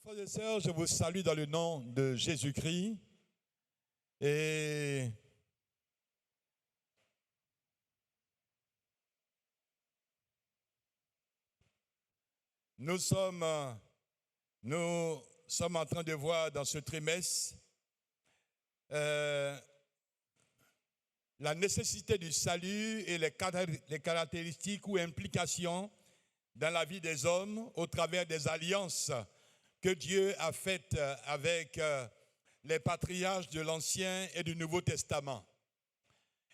Frères et sœurs, je vous salue dans le nom de Jésus-Christ et nous sommes en train de voir dans ce trimestre la nécessité du salut et les caractéristiques ou implications dans la vie des hommes au travers des alliances que Dieu a faites avec les patriarches de l'Ancien et du Nouveau Testament.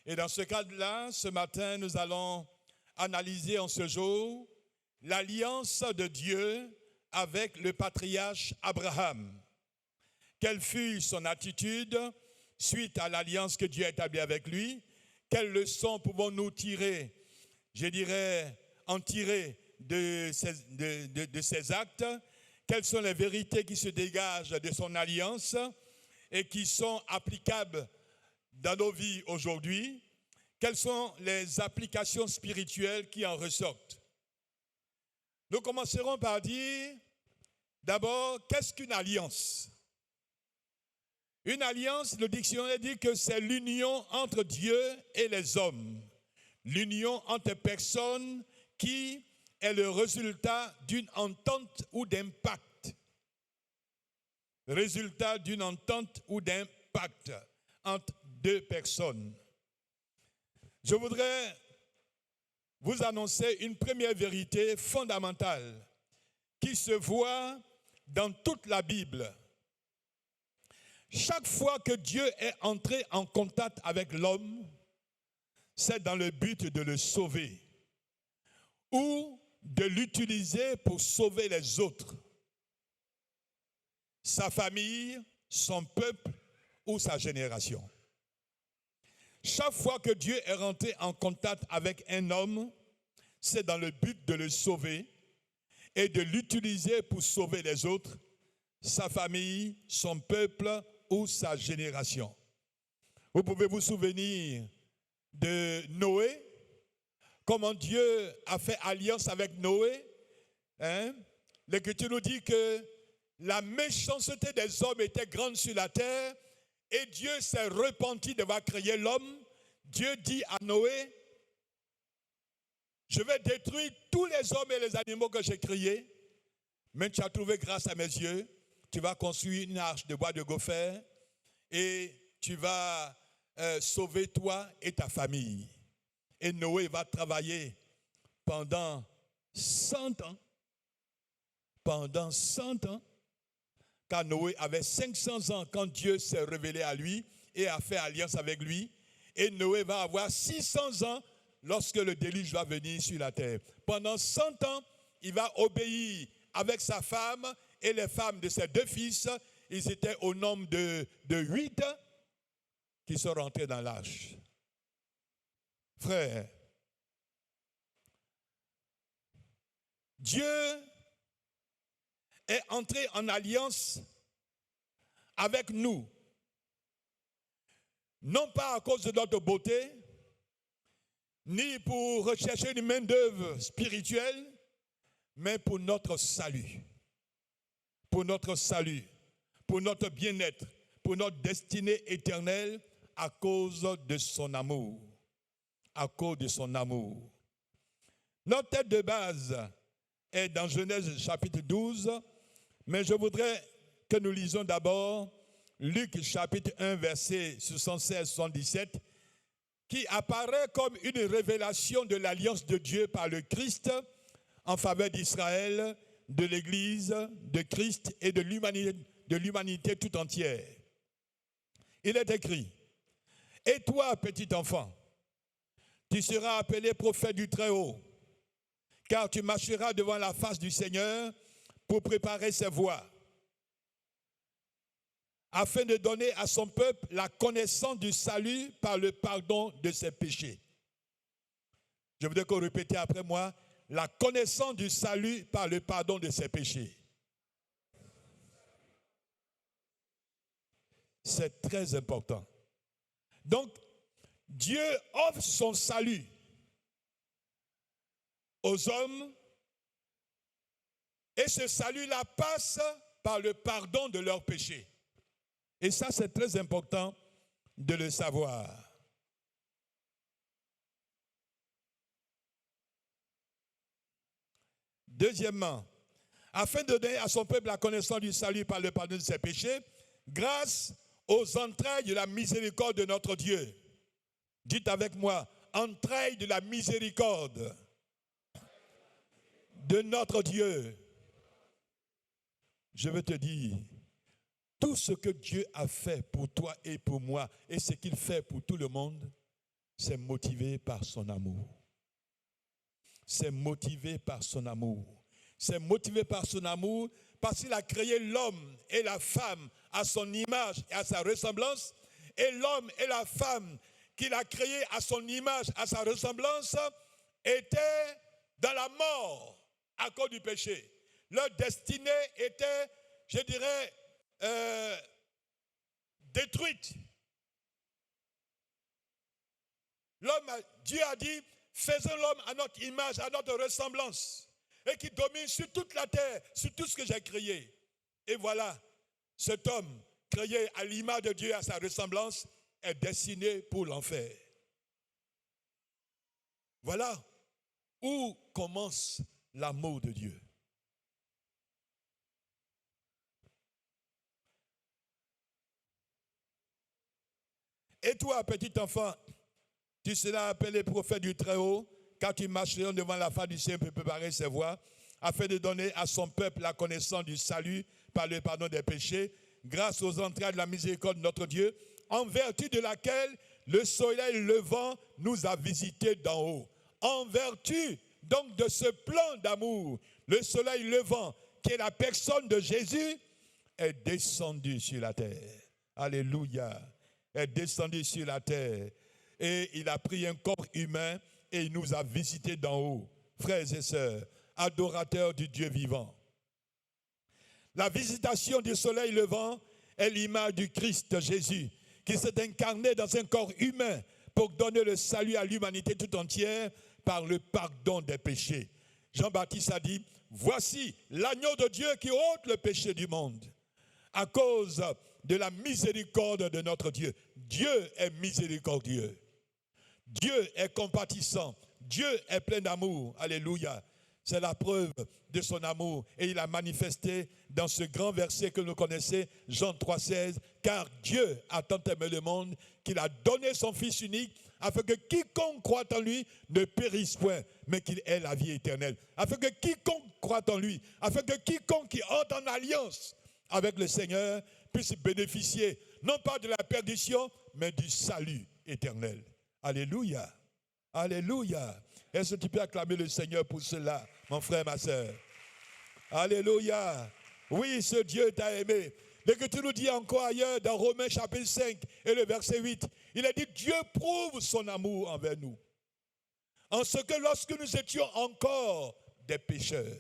Et dans ce cadre-là, ce matin, nous allons analyser en ce jour l'alliance de Dieu avec le patriarche Abraham. Quelle fut son attitude suite à l'alliance que Dieu a établie avec lui? Quelles leçons pouvons-nous tirer, en tirer de ses actes? Quelles sont les vérités qui se dégagent de son alliance et qui sont applicables dans nos vies aujourd'hui? Quelles sont les applications spirituelles qui en ressortent? Nous commencerons par dire, d'abord, qu'est-ce qu'une alliance? Une alliance, le dictionnaire dit que c'est l'union entre Dieu et les hommes. L'union entre personnes qui est le résultat d'une entente ou d'un pacte. Résultat d'une entente ou d'un pacte entre deux personnes. Je voudrais vous annoncer une première vérité fondamentale qui se voit dans toute la Bible. Chaque fois que Dieu est entré en contact avec l'homme, c'est dans le but de le sauver ou de l'utiliser pour sauver les autres, sa famille, son peuple ou sa génération. Chaque fois que Dieu est rentré en contact avec un homme, c'est dans le but de le sauver et de l'utiliser pour sauver les autres, sa famille, son peuple ou sa génération. Vous pouvez vous souvenir de Noé, comment Dieu a fait alliance avec Noé. L'Écriture nous dit que la méchanceté des hommes était grande sur la terre et Dieu s'est repenti d'avoir créé l'homme. Dieu dit à Noé, je vais détruire tous les hommes et les animaux que j'ai créés, mais tu as trouvé grâce à mes yeux, tu vas construire une arche de bois de gopher et tu vas sauver toi et ta famille. Et Noé va travailler pendant 100 ans. Pendant 100 ans. Car Noé avait 500 ans quand Dieu s'est révélé à lui et a fait alliance avec lui. Et Noé va avoir 600 ans lorsque le déluge va venir sur la terre. Pendant 100 ans, il va obéir avec sa femme et les femmes de ses deux fils. Ils étaient au nombre de 8 qui sont rentrés dans l'arche. Frère, Dieu est entré en alliance avec nous, non pas à cause de notre beauté, ni pour rechercher une main-d'œuvre spirituelle, mais pour notre salut. Pour notre salut, pour notre bien-être, pour notre destinée éternelle, à cause de son amour. À cause de son amour. Notre tête de base est dans Genèse chapitre 12, mais je voudrais que nous lisions d'abord Luc chapitre 1, verset 76-77, qui apparaît comme une révélation de l'alliance de Dieu par le Christ en faveur d'Israël, de l'Église, de Christ et de l'humanité tout entière. Il est écrit, « Et toi, petit enfant, tu seras appelé prophète du Très-Haut, car tu marcheras devant la face du Seigneur pour préparer ses voies, afin de donner à son peuple la connaissance du salut par le pardon de ses péchés. » Je voudrais qu'on répète après moi, la connaissance du salut par le pardon de ses péchés. C'est très important. Donc, Dieu offre son salut aux hommes et ce salut-là passe par le pardon de leurs péchés. Et ça, c'est très important de le savoir. Deuxièmement, afin de donner à son peuple la connaissance du salut par le pardon de ses péchés, grâce aux entrailles de la miséricorde de notre Dieu. Dites avec moi, entrailles de la miséricorde de notre Dieu. Je veux te dire, tout ce que Dieu a fait pour toi et pour moi, et ce qu'il fait pour tout le monde, c'est motivé par son amour. C'est motivé par son amour. C'est motivé par son amour parce qu'il a créé l'homme et la femme à son image et à sa ressemblance. Et l'homme et la femme qu'il a créés à son image, à sa ressemblance, étaient dans la mort à cause du péché. Leur destinée était, je dirais, détruite. Dieu a dit, faisons l'homme à notre image, à notre ressemblance, et qui domine sur toute la terre, sur tout ce que j'ai créé. Et voilà, cet homme, créé à l'image de Dieu, à sa ressemblance, est destiné pour l'enfer. Voilà où commence l'amour de Dieu. Et toi, petit enfant, tu seras appelé prophète du Très-Haut, car tu marcheras devant la face du Seigneur pour préparer ses voies, afin de donner à son peuple la connaissance du salut par le pardon des péchés, grâce aux entrailles de la miséricorde de notre Dieu, en vertu de laquelle le soleil levant nous a visités d'en haut. En vertu donc de ce plan d'amour, le soleil levant, qui est la personne de Jésus, est descendu sur la terre. Alléluia. Est descendu sur la terre. Et il a pris un corps humain et il nous a visités d'en haut. Frères et sœurs, adorateurs du Dieu vivant. La visitation du soleil levant est l'image du Christ Jésus, qui s'est incarné dans un corps humain pour donner le salut à l'humanité tout entière par le pardon des péchés. Jean-Baptiste a dit, voici l'agneau de Dieu qui ôte le péché du monde. À cause de la miséricorde de notre Dieu. Dieu est miséricordieux. Dieu est compatissant. Dieu est plein d'amour. Alléluia. C'est la preuve de son amour. Et il a manifesté dans ce grand verset que nous connaissons, Jean 3,16, car Dieu a tant aimé le monde qu'il a donné son Fils unique afin que quiconque croit en lui ne périsse point, mais qu'il ait la vie éternelle. Afin que quiconque croit en lui, afin que quiconque qui entre en alliance avec le Seigneur puisse bénéficier non pas de la perdition, mais du salut éternel. Alléluia. Alléluia. Est-ce que tu peux acclamer le Seigneur pour cela, mon frère, ma soeur? Alléluia. Oui, ce Dieu t'a aimé. L'Écriture nous dit encore ailleurs dans Romains chapitre 5 et le verset 8, il a dit Dieu prouve son amour envers nous. En ce que lorsque nous étions encore des pécheurs,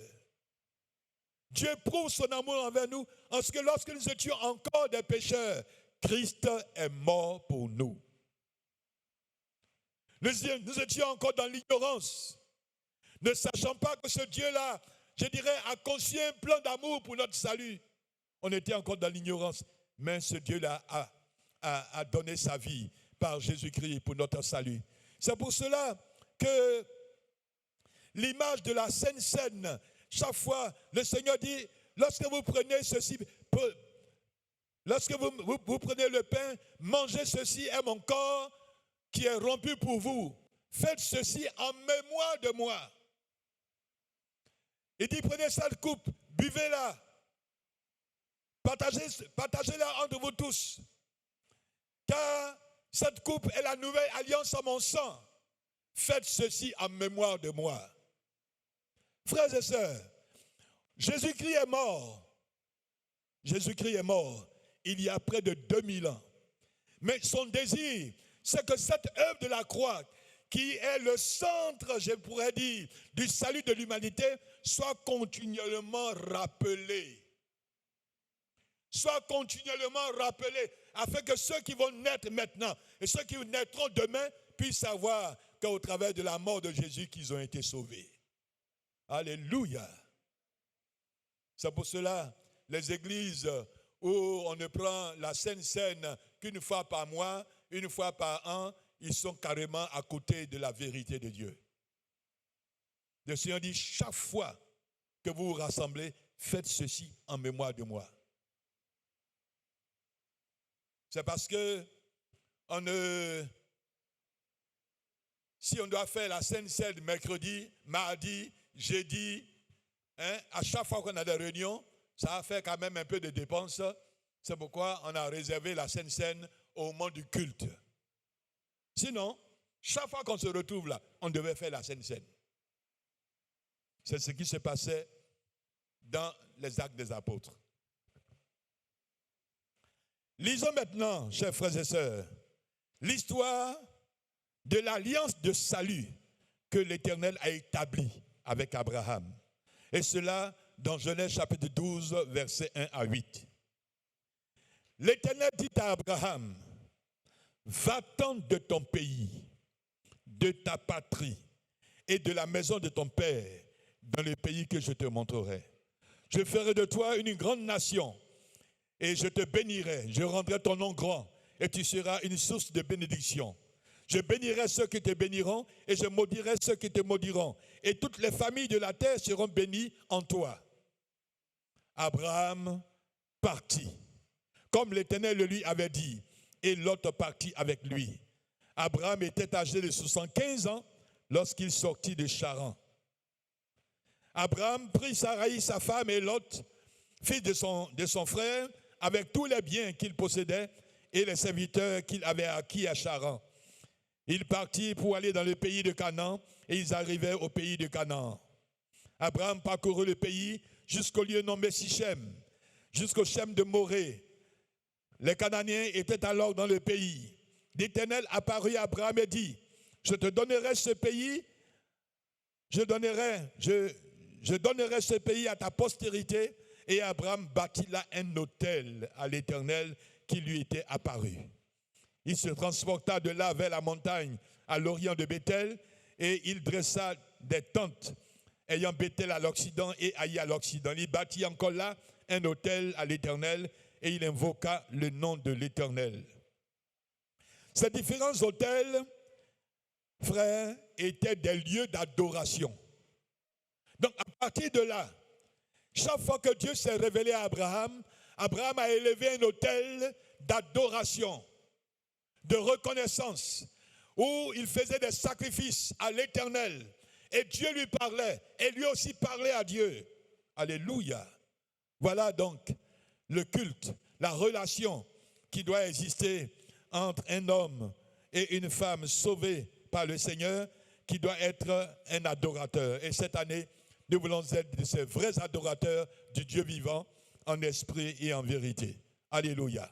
Dieu prouve son amour envers nous en ce que lorsque nous étions encore des pécheurs, Christ est mort pour nous. Nous étions encore dans l'ignorance, ne sachant pas que ce Dieu-là, je dirais, a conçu un plan d'amour pour notre salut. On était encore dans l'ignorance, mais ce Dieu-là a donné sa vie par Jésus-Christ pour notre salut. C'est pour cela que l'image de la Sainte Seine, chaque fois, le Seigneur dit, lorsque vous prenez ceci, lorsque vous prenez le pain, mangez ceci est mon corps qui est rompu pour vous. Faites ceci en mémoire de moi. Il dit, prenez cette coupe, buvez-la, partagez-la entre vous tous. Car cette coupe est la nouvelle alliance en mon sang. Faites ceci en mémoire de moi. Frères et sœurs, Jésus-Christ est mort. Jésus-Christ est mort il y a près de 2000 ans. Mais son désir, c'est que cette œuvre de la croix, qui est le centre, je pourrais dire, du salut de l'humanité, soit continuellement rappelée. Soit continuellement rappelée, afin que ceux qui vont naître maintenant et ceux qui naîtront demain puissent savoir qu'au travers de la mort de Jésus, qu'ils ont été sauvés. Alléluia. C'est pour cela les églises où on ne prend la Sainte Seine qu'une fois par mois, une fois par an, ils sont carrément à côté de la vérité de Dieu. Le Seigneur dit, chaque fois que vous vous rassemblez, faites ceci en mémoire de moi. C'est parce que si on doit faire la Sainte Seine mercredi, mardi, jeudi, à chaque fois qu'on a des réunions, ça va faire quand même un peu de dépenses. C'est pourquoi on a réservé la Sainte Seine au moment du culte. Sinon, chaque fois qu'on se retrouve là, on devait faire la Sainte Seine. C'est ce qui se passait dans les Actes des Apôtres. Lisons maintenant, chers frères et sœurs, l'histoire de l'alliance de salut que l'Éternel a établie avec Abraham. Et cela dans Genèse chapitre 12, versets 1 à 8. L'Éternel dit à Abraham, va-t'en de ton pays, de ta patrie et de la maison de ton père, dans le pays que je te montrerai. Je ferai de toi une grande nation et je te bénirai, je rendrai ton nom grand et tu seras une source de bénédiction. Je bénirai ceux qui te béniront et je maudirai ceux qui te maudiront. Et toutes les familles de la terre seront bénies en toi. Abraham partit, comme l'Éternel le lui avait dit, et Lot partit avec lui. Abraham était âgé de 75 ans lorsqu'il sortit de Charan. Abraham prit Sarai, sa femme, et Lot, fils de son frère, avec tous les biens qu'il possédait et les serviteurs qu'il avait acquis à Charan. Ils partirent pour aller dans le pays de Canaan et ils arrivaient au pays de Canaan. Abraham parcourut le pays jusqu'au lieu nommé Sichem, jusqu'au Shem de Morée. Les Cananéens étaient alors dans le pays. L'Éternel apparut à Abraham et dit, je te donnerai ce pays, je donnerai ce pays à ta postérité. Et Abraham bâtit là un autel à l'Éternel qui lui était apparu. Il se transporta de là vers la montagne à l'orient de Béthel et il dressa des tentes ayant Béthel à l'occident et Haï à l'occident. Il bâtit encore là un autel à l'Éternel et il invoqua le nom de l'Éternel. Ces différents autels, frères, étaient des lieux d'adoration. Donc à partir de là, chaque fois que Dieu s'est révélé à Abraham, Abraham a élevé un autel d'adoration, de reconnaissance, où il faisait des sacrifices à l'Éternel. Et Dieu lui parlait, et lui aussi parlait à Dieu. Alléluia. Voilà donc le culte, la relation qui doit exister entre un homme et une femme sauvée par le Seigneur, qui doit être un adorateur. Et cette année, nous voulons être de ces vrais adorateurs du Dieu vivant, en esprit et en vérité. Alléluia.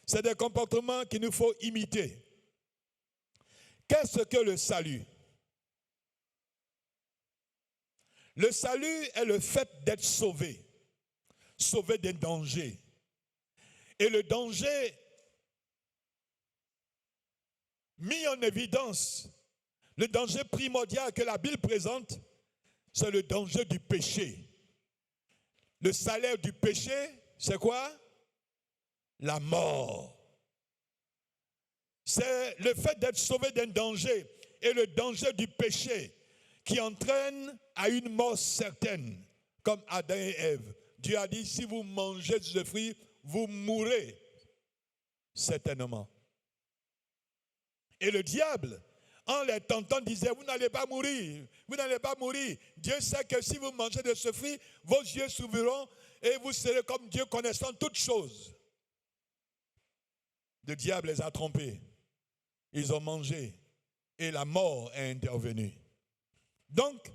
C'est des comportements qu'il nous faut imiter. Qu'est-ce que le salut? Le salut est le fait d'être sauvé, sauvé d'un danger. Et le danger mis en évidence, le danger primordial que la Bible présente, c'est le danger du péché. Le salaire du péché, c'est quoi? La mort. C'est le fait d'être sauvé d'un danger et le danger du péché qui entraîne à une mort certaine, comme Adam et Ève. Dieu a dit, si vous mangez de ce fruit, vous mourrez certainement. Et le diable, en les tentant, disait, vous n'allez pas mourir, vous n'allez pas mourir. Dieu sait que si vous mangez de ce fruit, vos yeux s'ouvriront et vous serez comme Dieu connaissant toutes choses. Le diable les a trompés. Ils ont mangé et la mort est intervenue. Donc,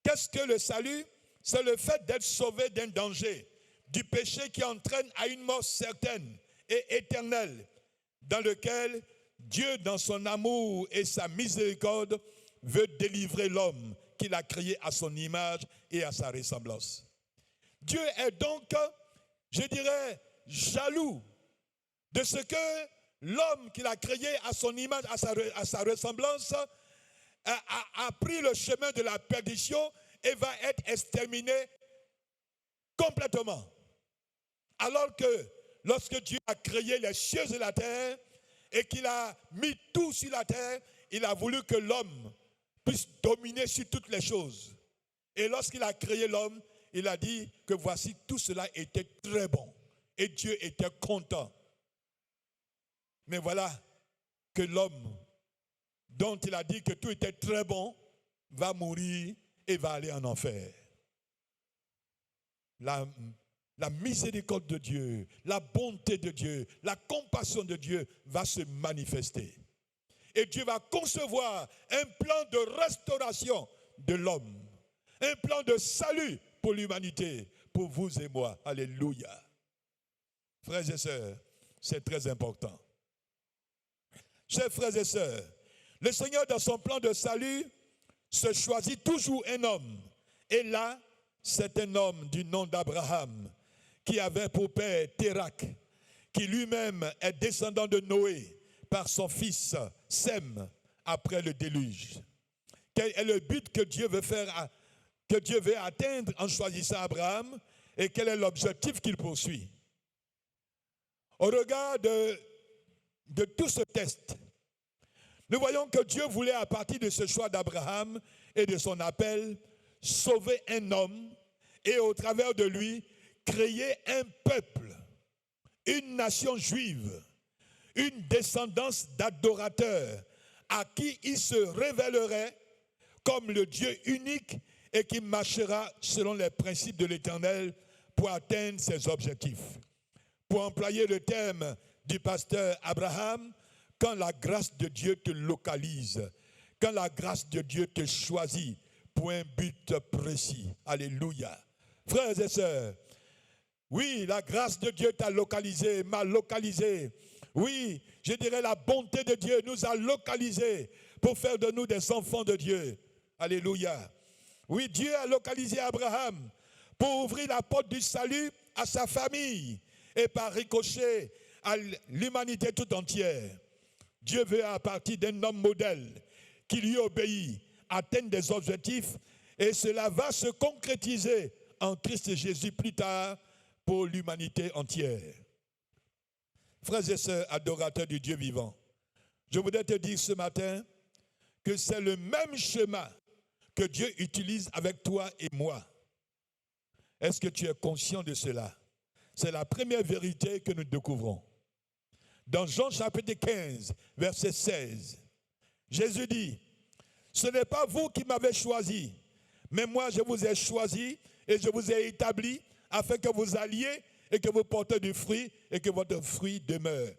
qu'est-ce que le salut? C'est le fait d'être sauvé d'un danger, du péché qui entraîne à une mort certaine et éternelle, dans lequel Dieu, dans son amour et sa miséricorde, veut délivrer l'homme qu'il a créé à son image et à sa ressemblance. Dieu est donc, je dirais, jaloux de ce que l'homme qu'il a créé à son image, à sa ressemblance, a pris le chemin de la perdition et va être exterminé complètement. Alors que lorsque Dieu a créé les cieux et la terre et qu'il a mis tout sur la terre, il a voulu que l'homme puisse dominer sur toutes les choses. Et lorsqu'il a créé l'homme, il a dit que voici tout cela était très bon. Et Dieu était content. Mais voilà que l'homme, dont il a dit que tout était très bon, va mourir et va aller en enfer. La miséricorde de Dieu, la bonté de Dieu, la compassion de Dieu va se manifester. Et Dieu va concevoir un plan de restauration de l'homme, un plan de salut pour l'humanité, pour vous et moi. Alléluia. Frères et sœurs, c'est très important. Chers frères et sœurs, le Seigneur, dans son plan de salut, se choisit toujours un homme. Et là, c'est un homme du nom d'Abraham, qui avait pour père Térak, qui lui-même est descendant de Noé par son fils Sem après le déluge. Quel est le but que Dieu veut atteindre en choisissant Abraham et quel est l'objectif qu'il poursuit? Au regard de tout ce test, nous voyons que Dieu voulait, à partir de ce choix d'Abraham et de son appel, sauver un homme et au travers de lui, créer un peuple, une nation juive, une descendance d'adorateurs à qui il se révélerait comme le Dieu unique et qui marchera selon les principes de l'Éternel pour atteindre ses objectifs. Pour employer le terme du pasteur Abraham, quand la grâce de Dieu te localise, quand la grâce de Dieu te choisit pour un but précis. Alléluia. Frères et sœurs, oui, la grâce de Dieu t'a localisé, m'a localisé. Oui, je dirais la bonté de Dieu nous a localisés pour faire de nous des enfants de Dieu. Alléluia. Oui, Dieu a localisé Abraham pour ouvrir la porte du salut à sa famille et par ricochet à l'humanité tout entière. Dieu veut, à partir d'un homme modèle qui lui obéit, atteindre des objectifs et cela va se concrétiser en Christ Jésus plus tard pour l'humanité entière. Frères et sœurs adorateurs du Dieu vivant, je voudrais te dire ce matin que c'est le même schéma que Dieu utilise avec toi et moi. Est-ce que tu es conscient de cela? C'est la première vérité que nous découvrons. Dans Jean chapitre 15, verset 16, Jésus dit, « Ce n'est pas vous qui m'avez choisi, mais moi je vous ai choisi et je vous ai établi afin que vous alliez et que vous portez du fruit et que votre fruit demeure.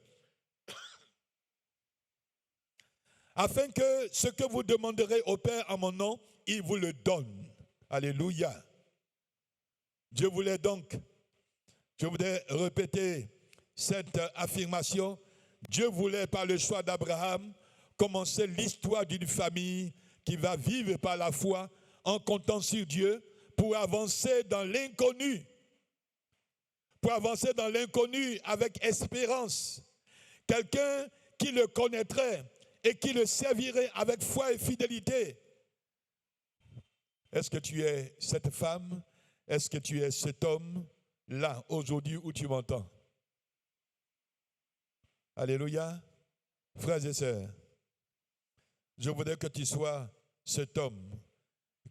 Afin que ce que vous demanderez au Père en mon nom, il vous le donne. » Alléluia. Dieu voulait donc, je voudrais répéter cette affirmation, Dieu voulait par le choix d'Abraham commencer l'histoire d'une famille qui va vivre par la foi en comptant sur Dieu pour avancer dans l'inconnu. Pour avancer dans l'inconnu avec espérance. Quelqu'un qui le connaîtrait et qui le servirait avec foi et fidélité. Est-ce que tu es cette femme? Est-ce que tu es cet homme là, aujourd'hui, où tu m'entends? Alléluia. Frères et sœurs, je voudrais que tu sois cet homme,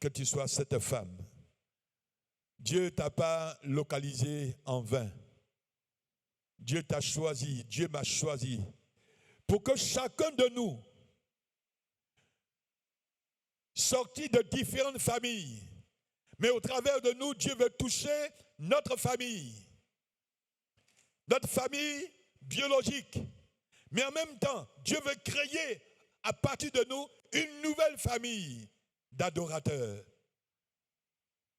que tu sois cette femme. Dieu ne t'a pas localisé en vain. Dieu t'a choisi, Dieu m'a choisi pour que chacun de nous, sorti de différentes familles, mais au travers de nous, Dieu veut toucher notre famille biologique. Mais en même temps, Dieu veut créer à partir de nous une nouvelle famille d'adorateurs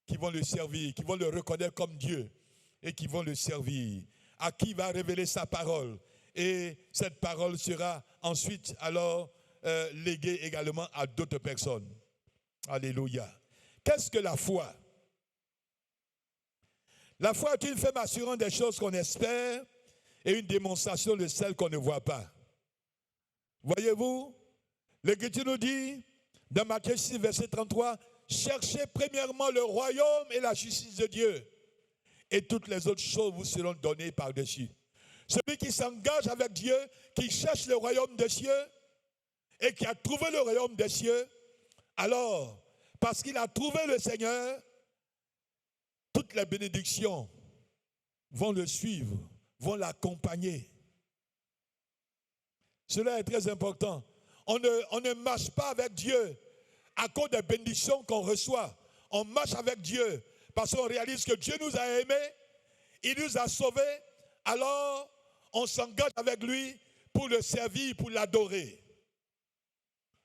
qui vont le servir, qui vont le reconnaître comme Dieu et qui vont le servir, à qui il va révéler sa parole. Et cette parole sera ensuite alors léguée également à d'autres personnes. Alléluia. Qu'est-ce que la foi? La foi est une ferme assurance des choses qu'on espère et une démonstration de celles qu'on ne voit pas. Voyez-vous, l'Écriture nous dit, dans Matthieu 6, verset 33, cherchez premièrement le royaume et la justice de Dieu. et toutes les autres choses vous seront données par-dessus. Celui qui s'engage avec Dieu, qui cherche le royaume des cieux et qui a trouvé le royaume des cieux, alors, parce qu'il a trouvé le Seigneur, toutes les bénédictions vont le suivre, vont l'accompagner. Cela est très important. On ne marche pas avec Dieu à cause des bénédictions qu'on reçoit. On marche avec Dieu parce qu'on réalise que Dieu nous a aimés, il nous a sauvés, alors on s'engage avec lui pour le servir, pour l'adorer.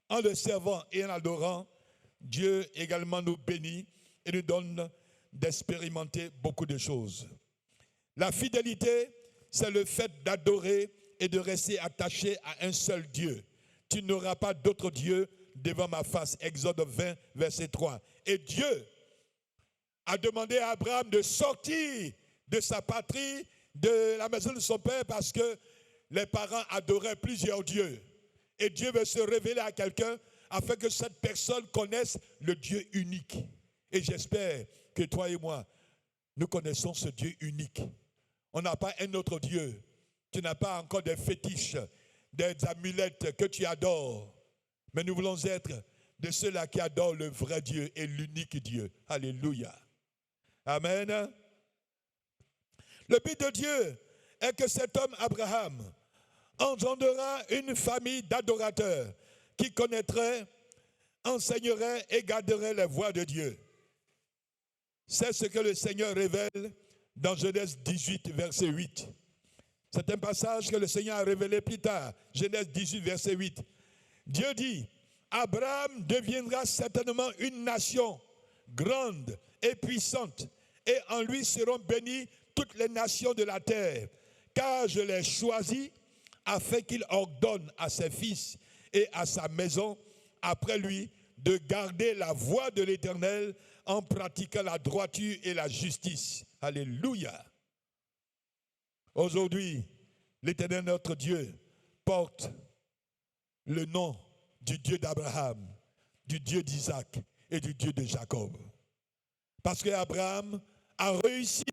En le servant et en l'adorant, Dieu également nous bénit et nous donne d'expérimenter beaucoup de choses. La fidélité, c'est le fait d'adorer et de rester attaché à un seul Dieu. Tu n'auras pas d'autre Dieu devant ma face. Exode 20, verset 3. Et Dieu a demandé à Abraham de sortir de sa patrie, de la maison de son père, parce que les parents adoraient plusieurs dieux. Et Dieu veut se révéler à quelqu'un afin que cette personne connaisse le Dieu unique. Et j'espère que toi et moi, nous connaissons ce Dieu unique. On n'a pas un autre Dieu. Tu n'as pas encore des fétiches, des amulettes que tu adores. Mais nous voulons être de ceux-là qui adorent le vrai Dieu et l'unique Dieu. Alléluia. Amen. Le but de Dieu est que cet homme Abraham engendrera une famille d'adorateurs qui connaîtraient, enseigneraient et garderaient les voies de Dieu. C'est ce que le Seigneur révèle dans Genèse 18, verset 8. C'est un passage que le Seigneur a révélé plus tard. Genèse 18, verset 8. Dieu dit, Abraham deviendra certainement une nation grande et puissante, et en lui seront bénies toutes les nations de la terre, car je l'ai choisi afin qu'il ordonne à ses fils et à sa maison après lui de garder la voie de l'Éternel en pratiquant la droiture et la justice. Alléluia. Aujourd'hui, l'Éternel notre Dieu porte le nom du Dieu d'Abraham, du Dieu d'Isaac et du Dieu de Jacob. Parce qu'Abraham a réussi,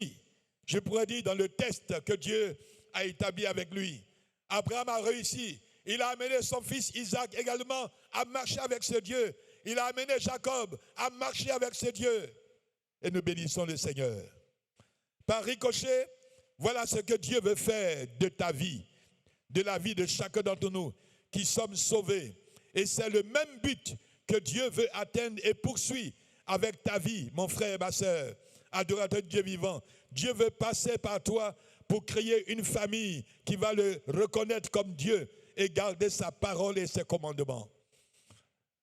je pourrais dire dans le test que Dieu a établi avec lui. Abraham a réussi. Il a amené son fils Isaac également à marcher avec ce Dieu. Il a amené Jacob à marcher avec ce Dieu. Et nous bénissons le Seigneur. Par ricochet, voilà ce que Dieu veut faire de ta vie, de la vie de chacun d'entre nous qui sommes sauvés. Et c'est le même but que Dieu veut atteindre et poursuit avec ta vie, mon frère et ma soeur, adorateur de Dieu vivant. Dieu veut passer par toi pour créer une famille qui va le reconnaître comme Dieu et garder sa parole et ses commandements.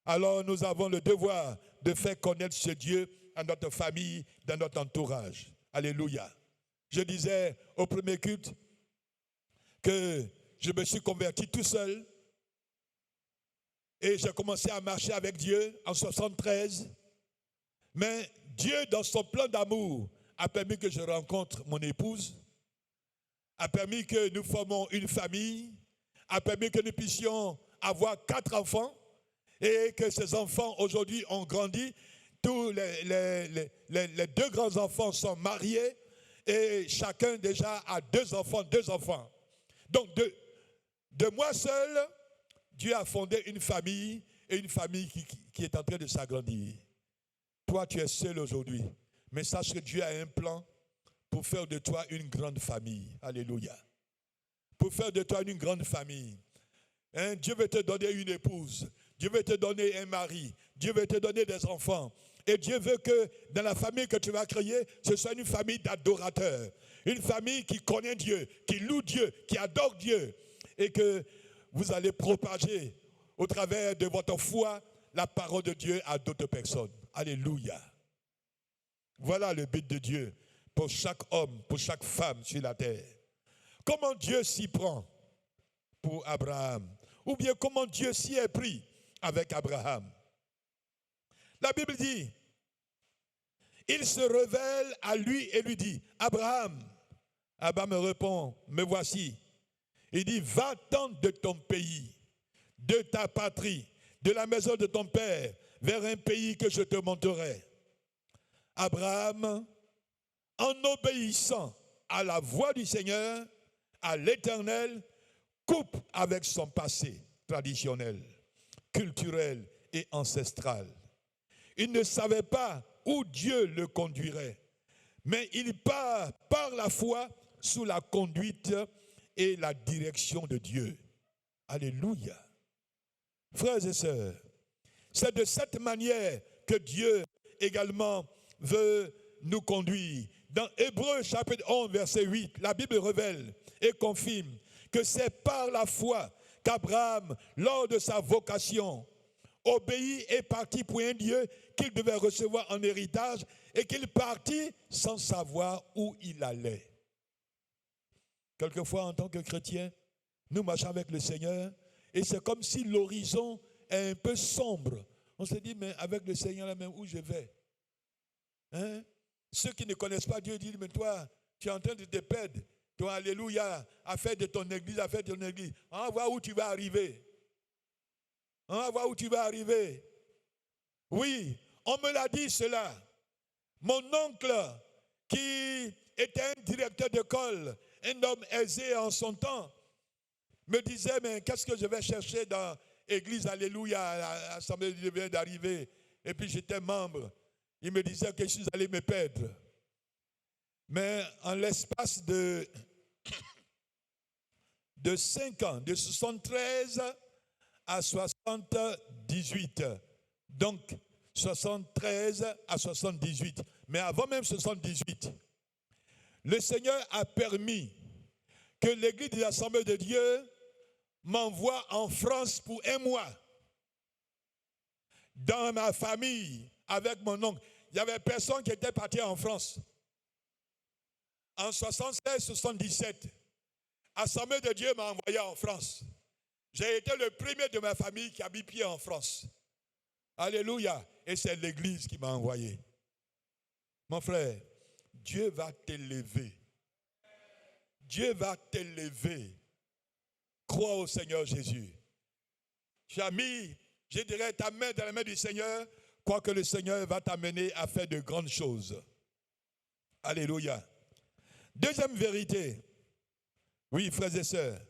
Alors nous avons le devoir de faire connaître ce Dieu à notre famille, dans notre entourage. Alléluia. Je disais au premier culte que je me suis converti tout seul et j'ai commencé à marcher avec Dieu en 73. Mais Dieu, dans son plan d'amour, a permis que je rencontre mon épouse, a permis que nous formons une famille, a permis que nous puissions avoir 4 enfants et que ces enfants aujourd'hui ont grandi. Tous les 2 grands enfants sont mariés et chacun déjà a 2 enfants. Donc de moi seul, Dieu a fondé une famille et une famille qui est en train de s'agrandir. Toi, tu es seul aujourd'hui, mais sache que Dieu a un plan pour faire de toi une grande famille. Alléluia. Pour faire de toi une grande famille. Dieu veut te donner une épouse. Dieu veut te donner un mari. Dieu veut te donner des enfants. Et Dieu veut que dans la famille que tu vas créer, ce soit une famille d'adorateurs. Une famille qui connaît Dieu, qui loue Dieu, qui adore Dieu. Et que vous allez propager au travers de votre foi la parole de Dieu à d'autres personnes. Alléluia. Voilà le but de Dieu pour chaque homme, pour chaque femme sur la terre. Comment Dieu s'y prend pour Abraham? Ou bien comment Dieu s'y est pris avec Abraham? La Bible dit, il se révèle à lui et lui dit, Abraham. Abraham me répond, me voici. Il dit, va-t'en de ton pays, de ta patrie, de la maison de ton père, vers un pays que je te montrerai. Abraham en obéissant à la voix du Seigneur, à l'Éternel, coupe avec son passé traditionnel, culturel et ancestral. Il ne savait pas où Dieu le conduirait, mais il part par la foi sous la conduite et la direction de Dieu. Alléluia. Frères et sœurs, c'est de cette manière que Dieu également veut nous conduire. Dans Hébreux chapitre 11, verset 8, la Bible révèle et confirme que c'est par la foi qu'Abraham, lors de sa vocation, obéit et partit pour un Dieu qu'il devait recevoir en héritage et qu'il partit sans savoir où il allait. Quelquefois, en tant que chrétien, nous marchons avec le Seigneur et c'est comme si l'horizon est un peu sombre. On se dit, mais avec le Seigneur, là même où je vais? Hein? Ceux qui ne connaissent pas Dieu disent, mais toi, tu es en train de te perdre. Toi, alléluia, à faire de ton église, à faire de ton église. On va voir où tu vas arriver. On va voir où tu vas arriver. Oui, on me l'a dit cela. Mon oncle, qui était un directeur d'école, un homme aisé en son temps, me disait, mais qu'est-ce que je vais chercher dans l'église, alléluia, à l'assemblée de Dieu d'arriver. Et puis j'étais membre. Il me disait que je suis allé me perdre. Mais en l'espace de 5 ans, de 73 à 78. Donc, 73 à 78. Mais avant même 78, le Seigneur a permis que l'église de l'Assemblée de Dieu m'envoie en France pour un mois. Dans ma famille, avec mon oncle, il n'y avait personne qui était parti en France. En 76-77, l'Assemblée de Dieu m'a envoyé en France. J'ai été le premier de ma famille qui a mis pied en France. Alléluia. Et c'est l'église qui m'a envoyé. Mon frère, Dieu va t'élever. Dieu va t'élever. Crois au Seigneur Jésus. Tu as mis, je dirais, ta main dans la main du Seigneur. Crois que le Seigneur va t'amener à faire de grandes choses. Alléluia. Deuxième vérité. Oui, frères et sœurs.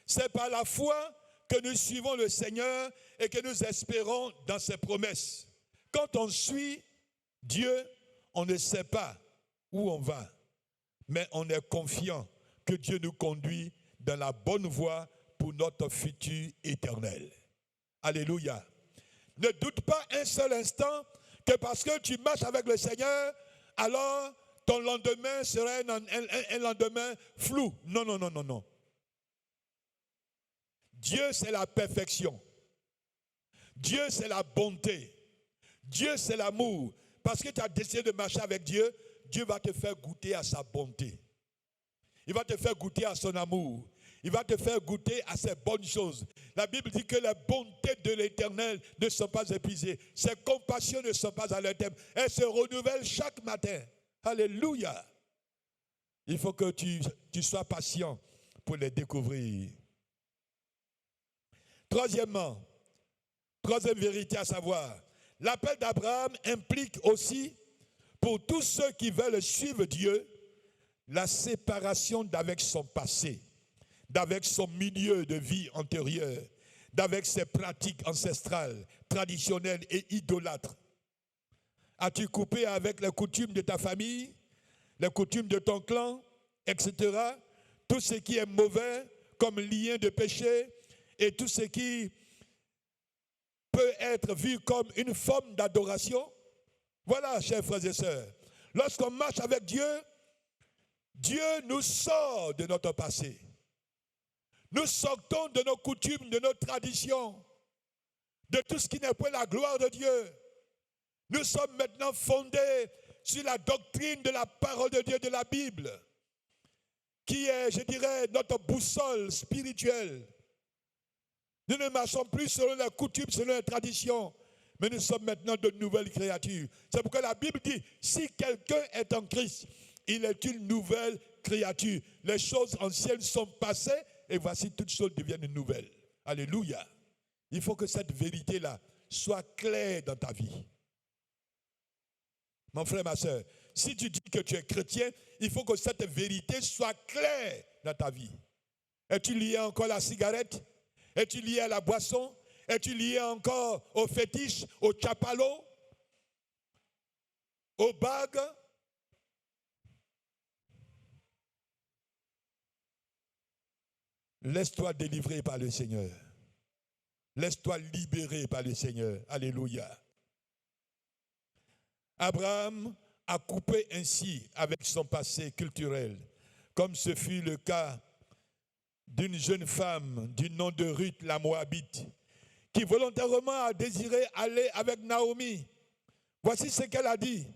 C'est par la foi que nous suivons le Seigneur et que nous espérons dans ses promesses. Quand on suit Dieu, on ne sait pas où on va, mais on est confiant que Dieu nous conduit dans la bonne voie pour notre futur éternel. Alléluia. Ne doute pas un seul instant que parce que tu marches avec le Seigneur, alors ton lendemain serait un lendemain flou. Non, non, non, non, non. Dieu, c'est la perfection. Dieu, c'est la bonté. Dieu, c'est l'amour. Parce que tu as décidé de marcher avec Dieu, Dieu va te faire goûter à sa bonté. Il va te faire goûter à son amour. Il va te faire goûter à ses bonnes choses. La Bible dit que les bontés de l'Éternel ne sont pas épuisées. Ses compassions ne sont pas à leur terme. Elles se renouvellent chaque matin. Alléluia. Il faut que tu sois patient pour les découvrir. Troisièmement, troisième vérité à savoir, l'appel d'Abraham implique aussi, pour tous ceux qui veulent suivre Dieu, la séparation d'avec son passé, d'avec son milieu de vie antérieur, d'avec ses pratiques ancestrales, traditionnelles et idolâtres. As-tu coupé avec les coutumes de ta famille, les coutumes de ton clan, etc. Tout ce qui est mauvais comme lien de péché et tout ce qui peut être vu comme une forme d'adoration. Voilà, chers frères et sœurs, lorsqu'on marche avec Dieu, Dieu nous sort de notre passé. Nous sortons de nos coutumes, de nos traditions, de tout ce qui n'est pas la gloire de Dieu. Nous sommes maintenant fondés sur la doctrine de la parole de Dieu, de la Bible, qui est, je dirais, notre boussole spirituelle. Nous ne marchons plus selon la coutume, selon la tradition, mais nous sommes maintenant de nouvelles créatures. C'est pourquoi la Bible dit, si quelqu'un est en Christ, il est une nouvelle créature. Les choses anciennes sont passées et voici toutes choses deviennent nouvelles. Alléluia. Il faut que cette vérité-là soit claire dans ta vie. Mon frère, ma soeur, si tu dis que tu es chrétien, il faut que cette vérité soit claire dans ta vie. Es-tu lié encore à la cigarette? Es-tu lié à la boisson? Es-tu lié encore au fétiche, au chapalo, au bague? Laisse-toi délivrer par le Seigneur. Laisse-toi libérer par le Seigneur. Alléluia. Abraham a coupé ainsi avec son passé culturel, comme ce fut le cas d'une jeune femme du nom de Ruth la Moabite, qui volontairement a désiré aller avec Naomi. Voici ce qu'elle a dit.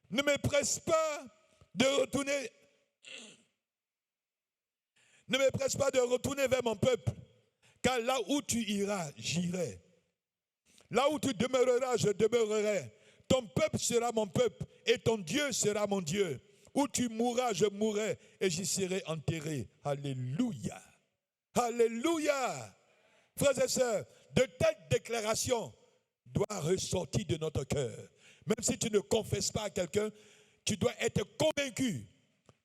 Ne me presse pas de retourner. Ne me presse pas de retourner vers mon peuple, car là où tu iras, j'irai. Là où tu demeureras, je demeurerai. Ton peuple sera mon peuple et ton Dieu sera mon Dieu. Où tu mourras, je mourrai et j'y serai enterré. Alléluia. Alléluia. Frères et sœurs, de telles déclarations doivent ressortir de notre cœur. Même si tu ne confesses pas à quelqu'un, tu dois être convaincu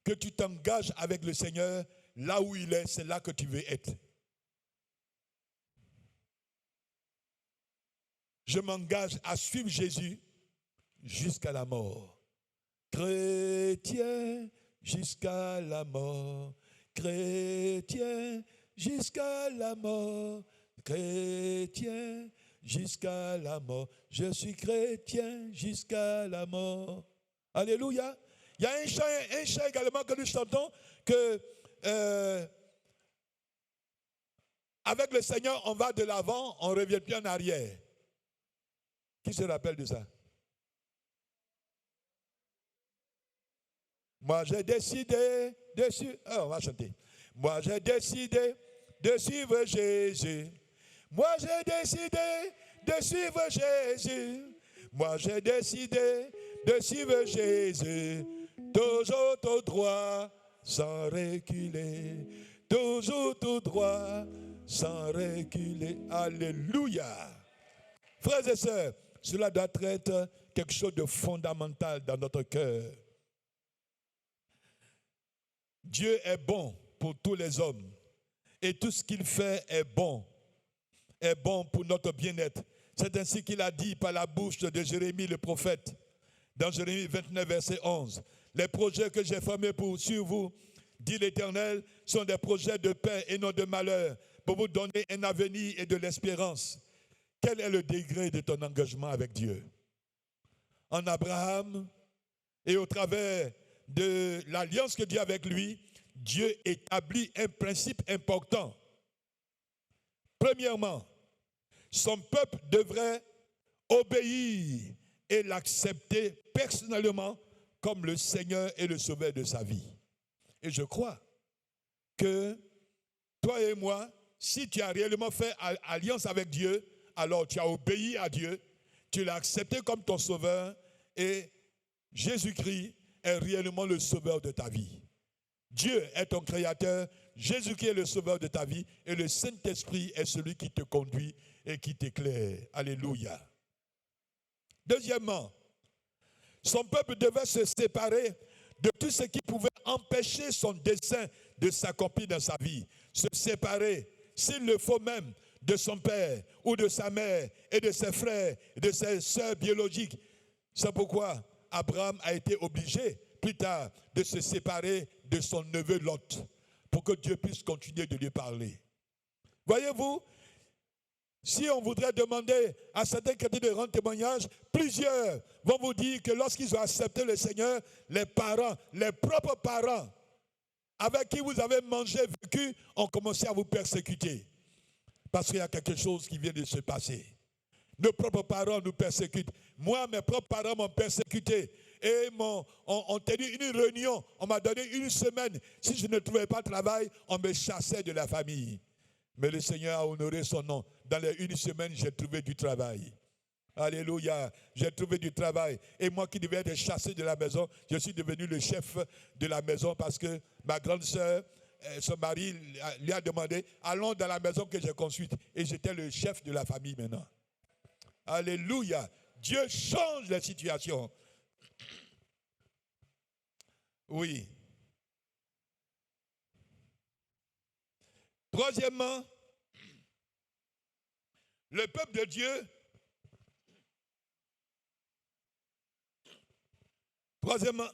que tu t'engages avec le Seigneur. Là où il est, c'est là que tu veux être. Je m'engage à suivre Jésus jusqu'à la mort. Chrétien jusqu'à la mort. Chrétien jusqu'à la mort. Chrétien jusqu'à la mort. Je suis chrétien jusqu'à la mort. Alléluia. Il y a un chant également que nous chantons que avec le Seigneur, on va de l'avant, on ne revient plus en arrière. Qui se rappelle de ça? Moi j'ai décidé de suivre. On va chanter. Moi j'ai décidé de suivre Jésus. Moi j'ai décidé de suivre Jésus. Moi j'ai décidé de suivre Jésus. Toujours tout droit, sans reculer. Toujours tout droit, sans reculer. Alléluia. Frères et sœurs, cela doit être quelque chose de fondamental dans notre cœur. Dieu est bon pour tous les hommes. Et tout ce qu'il fait est bon pour notre bien-être. C'est ainsi qu'il a dit par la bouche de Jérémie le prophète, dans Jérémie 29, verset 11. Les projets que j'ai formés sur vous, dit l'Éternel, sont des projets de paix et non de malheur, pour vous donner un avenir et de l'espérance. Quel est le degré de ton engagement avec Dieu? En Abraham et au travers de l'alliance que Dieu a avec lui, Dieu établit un principe important. Premièrement, son peuple devrait obéir et l'accepter personnellement comme le Seigneur et le Sauveur de sa vie. Et je crois que toi et moi, si tu as réellement fait alliance avec Dieu, alors tu as obéi à Dieu, tu l'as accepté comme ton Sauveur et Jésus-Christ est réellement le Sauveur de ta vie. Dieu est ton Créateur, Jésus-Christ est le Sauveur de ta vie et le Saint-Esprit est celui qui te conduit et qui t'éclaire. Alléluia. Deuxièmement, son peuple devait se séparer de tout ce qui pouvait empêcher son dessein de s'accomplir dans sa vie. Se séparer, s'il le faut même, de son père ou de sa mère et de ses frères et de ses sœurs biologiques. C'est pourquoi Abraham a été obligé plus tard de se séparer de son neveu Lot pour que Dieu puisse continuer de lui parler. Voyez-vous, si on voudrait demander à certains chrétiens de rendre témoignage, plusieurs vont vous dire que lorsqu'ils ont accepté le Seigneur, les parents, les propres parents avec qui vous avez mangé, vécu, ont commencé à vous persécuter. Parce qu'il y a quelque chose qui vient de se passer. Nos propres parents nous persécutent. Moi, mes propres parents m'ont persécuté. Et ont tenu une réunion. On m'a donné une semaine. Si je ne trouvais pas de travail, on me chassait de la famille. Mais le Seigneur a honoré son nom. Dans les une semaine, j'ai trouvé du travail. Alléluia. J'ai trouvé du travail. Et moi qui devais être chassé de la maison, je suis devenu le chef de la maison parce que ma grande sœur, son mari lui a demandé, allons dans la maison que j'ai construite. Et j'étais le chef de la famille maintenant. Alléluia. Dieu change les situations. Oui. Troisièmement, le peuple de Dieu. Troisièmement,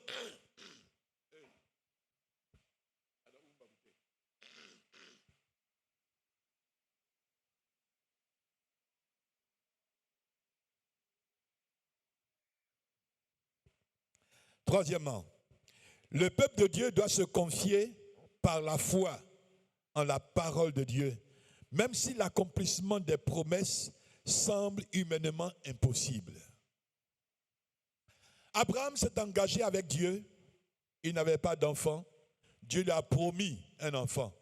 le peuple de Dieu doit se confier par la foi en la parole de Dieu, même si l'accomplissement des promesses semble humainement impossible. Abraham s'est engagé avec Dieu, il n'avait pas d'enfant, Dieu lui a promis un enfant,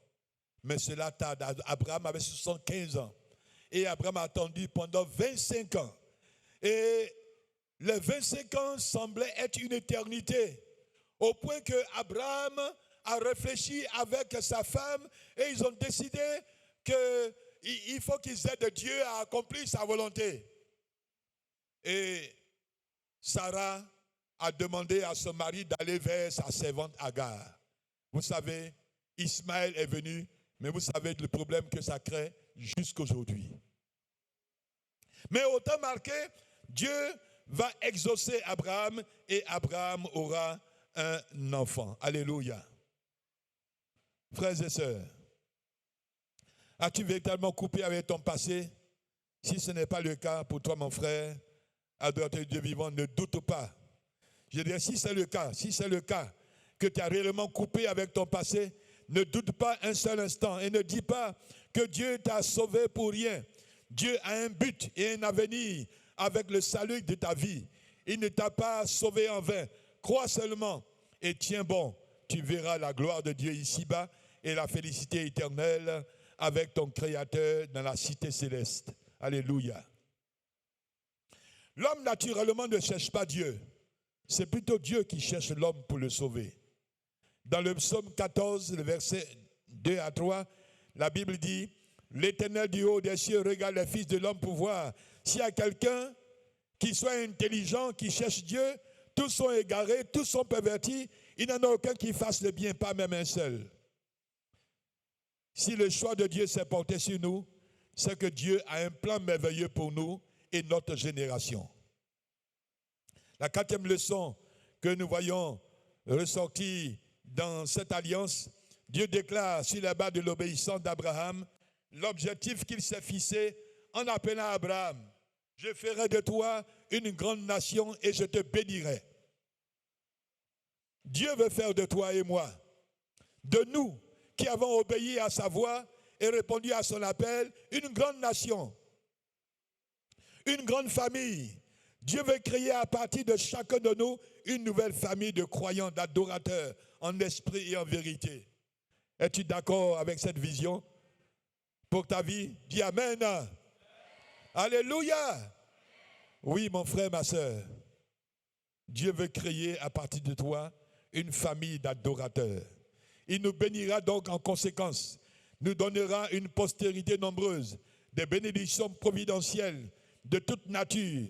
mais cela tarde. Abraham avait 75 ans et Abraham a attendu pendant 25 ans. Et les 25 ans semblaient être une éternité, au point que Abraham a réfléchi avec sa femme et ils ont décidé qu'il faut qu'ils aident Dieu à accomplir sa volonté. Et Sarah a demandé à son mari d'aller vers sa servante Agar. Vous savez, Ismaël est venu, mais vous savez le problème que ça crée jusqu'aujourd'hui. Mais autant marqué, Dieu va exaucer Abraham et Abraham aura un enfant. Alléluia. Frères et sœurs, as-tu véritablement coupé avec ton passé? Si ce n'est pas le cas pour toi, mon frère, adorateur de Dieu vivant, ne doute pas. Je dirais, si c'est le cas, que tu as réellement coupé avec ton passé, ne doute pas un seul instant et ne dis pas que Dieu t'a sauvé pour rien. Dieu a un but et un avenir avec le salut de ta vie. Il ne t'a pas sauvé en vain. Crois seulement et tiens bon. Tu verras la gloire de Dieu ici-bas et la félicité éternelle avec ton Créateur dans la cité céleste. Alléluia. L'homme naturellement ne cherche pas Dieu. C'est plutôt Dieu qui cherche l'homme pour le sauver. Dans le psaume 14, le verset 2 à 3, la Bible dit « L'Éternel du haut des cieux regarde les fils de l'homme pour voir s'il y a quelqu'un qui soit intelligent, qui cherche Dieu. Tous sont égarés, tous sont pervertis. Il n'y en a aucun qui fasse le bien, pas même un seul. » Si le choix de Dieu s'est porté sur nous, c'est que Dieu a un plan merveilleux pour nous et notre génération. La quatrième leçon que nous voyons ressortir dans cette alliance, Dieu déclare sur la base de l'obéissance d'Abraham l'objectif qu'il s'est fixé en appelant Abraham. Je ferai de toi une grande nation et je te bénirai. Dieu veut faire de toi et moi, de nous qui avons obéi à sa voix et répondu à son appel, une grande nation, une grande famille. Dieu veut créer à partir de chacun de nous une nouvelle famille de croyants, d'adorateurs en esprit et en vérité. Es-tu d'accord avec cette vision pour ta vie? Dis Amen. Alléluia. Oui, mon frère, ma soeur. Dieu veut créer à partir de toi une famille d'adorateurs. Il nous bénira donc en conséquence, nous donnera une postérité nombreuse, des bénédictions providentielles de toute nature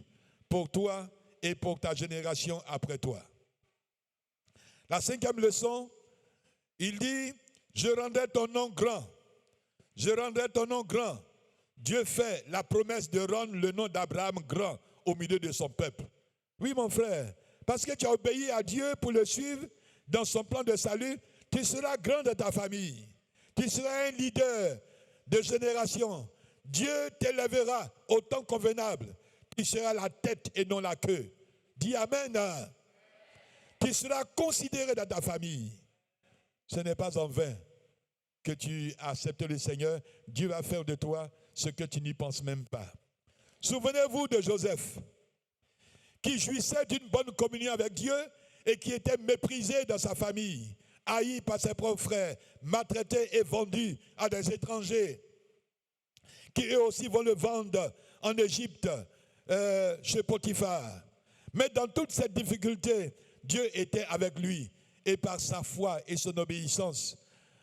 pour toi et pour ta génération après toi. La cinquième leçon, il dit, je rendrai ton nom grand. Je rendrai ton nom grand. Dieu fait la promesse de rendre le nom d'Abraham grand au milieu de son peuple. Oui, mon frère, parce que tu as obéi à Dieu pour le suivre dans son plan de salut, tu seras grand de ta famille. Tu seras un leader de génération. Dieu t'élèvera au temps convenable. Tu seras la tête et non la queue. Dis Amen. Tu seras considéré dans ta famille. Ce n'est pas en vain que tu acceptes le Seigneur. Dieu va faire de toi ce que tu n'y penses même pas. Souvenez-vous de Joseph, qui jouissait d'une bonne communion avec Dieu et qui était méprisé dans sa famille, haï par ses propres frères, maltraité et vendu à des étrangers, qui eux aussi vont le vendre en Égypte, chez Potiphar. Mais dans toute cette difficulté, Dieu était avec lui et par sa foi et son obéissance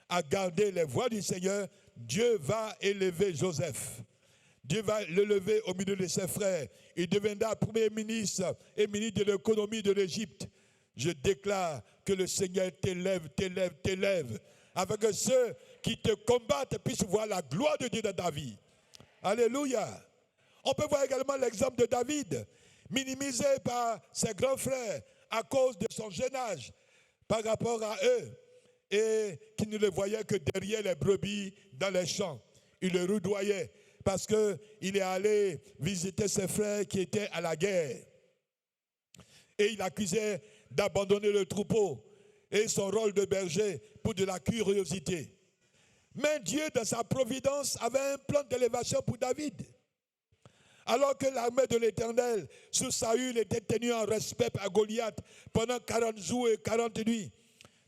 à garder les voies du Seigneur, Dieu va élever Joseph. Dieu va le lever au milieu de ses frères. Il deviendra premier ministre et ministre de l'économie de l'Égypte. Je déclare que le Seigneur t'élève, t'élève, t'élève, afin que ceux qui te combattent puissent voir la gloire de Dieu dans ta vie. Alléluia. On peut voir également l'exemple de David, minimisé par ses grands frères à cause de son jeune âge par rapport à eux, et qui ne le voyaient que derrière les brebis dans les champs. Il le rudoyait parce qu'il est allé visiter ses frères qui étaient à la guerre. Et il accusait d'abandonner le troupeau et son rôle de berger pour de la curiosité. Mais Dieu, dans sa providence, avait un plan d'élévation pour David. Alors que l'armée de l'Éternel, sous Saül, était tenue en respect par Goliath pendant 40 jours et 40 nuits,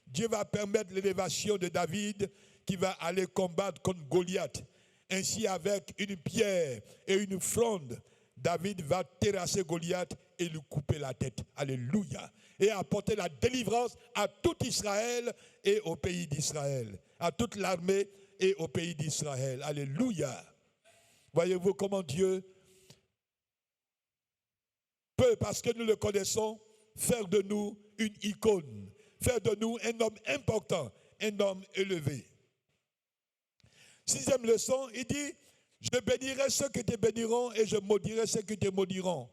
Dieu va permettre l'élévation de David qui va aller combattre contre Goliath. Ainsi, avec une pierre et une fronde, David va terrasser Goliath et lui couper la tête. Alléluia. Et apporter la délivrance à tout Israël et au pays d'Israël. À toute l'armée et au pays d'Israël. Alléluia. Voyez-vous comment Dieu peut, parce que nous le connaissons, faire de nous une icône. Faire de nous un homme important, un homme élevé. 6e leçon, il dit, je bénirai ceux qui te béniront et je maudirai ceux qui te maudiront.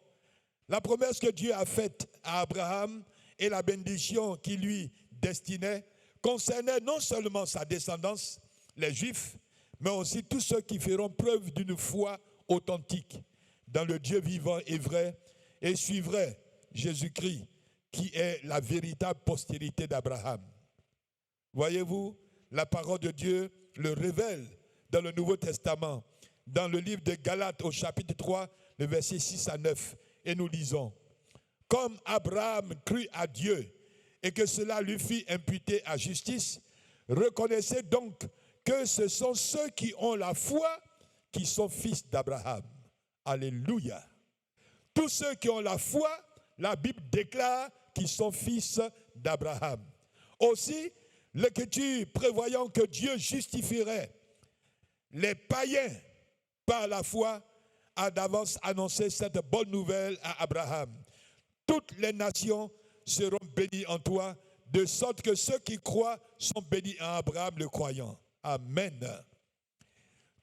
La promesse que Dieu a faite à Abraham et la bénédiction qui lui destinait concernait non seulement sa descendance, les Juifs, mais aussi tous ceux qui feront preuve d'une foi authentique dans le Dieu vivant et vrai et suivraient Jésus-Christ, qui est la véritable postérité d'Abraham. Voyez-vous, la parole de Dieu le révèle dans le Nouveau Testament, dans le livre de Galates au chapitre 3, le verset 6 à 9, et nous lisons, « Comme Abraham crut à Dieu et que cela lui fit imputer à justice, reconnaissez donc que ce sont ceux qui ont la foi qui sont fils d'Abraham. » Alléluia. Tous ceux qui ont la foi, la Bible déclare qu'ils sont fils d'Abraham. Aussi, l'Écriture prévoyant que Dieu justifierait les païens par la foi, a d'avance annoncé cette bonne nouvelle à Abraham. Toutes les nations seront bénies en toi, de sorte que ceux qui croient sont bénis en Abraham le croyant. Amen.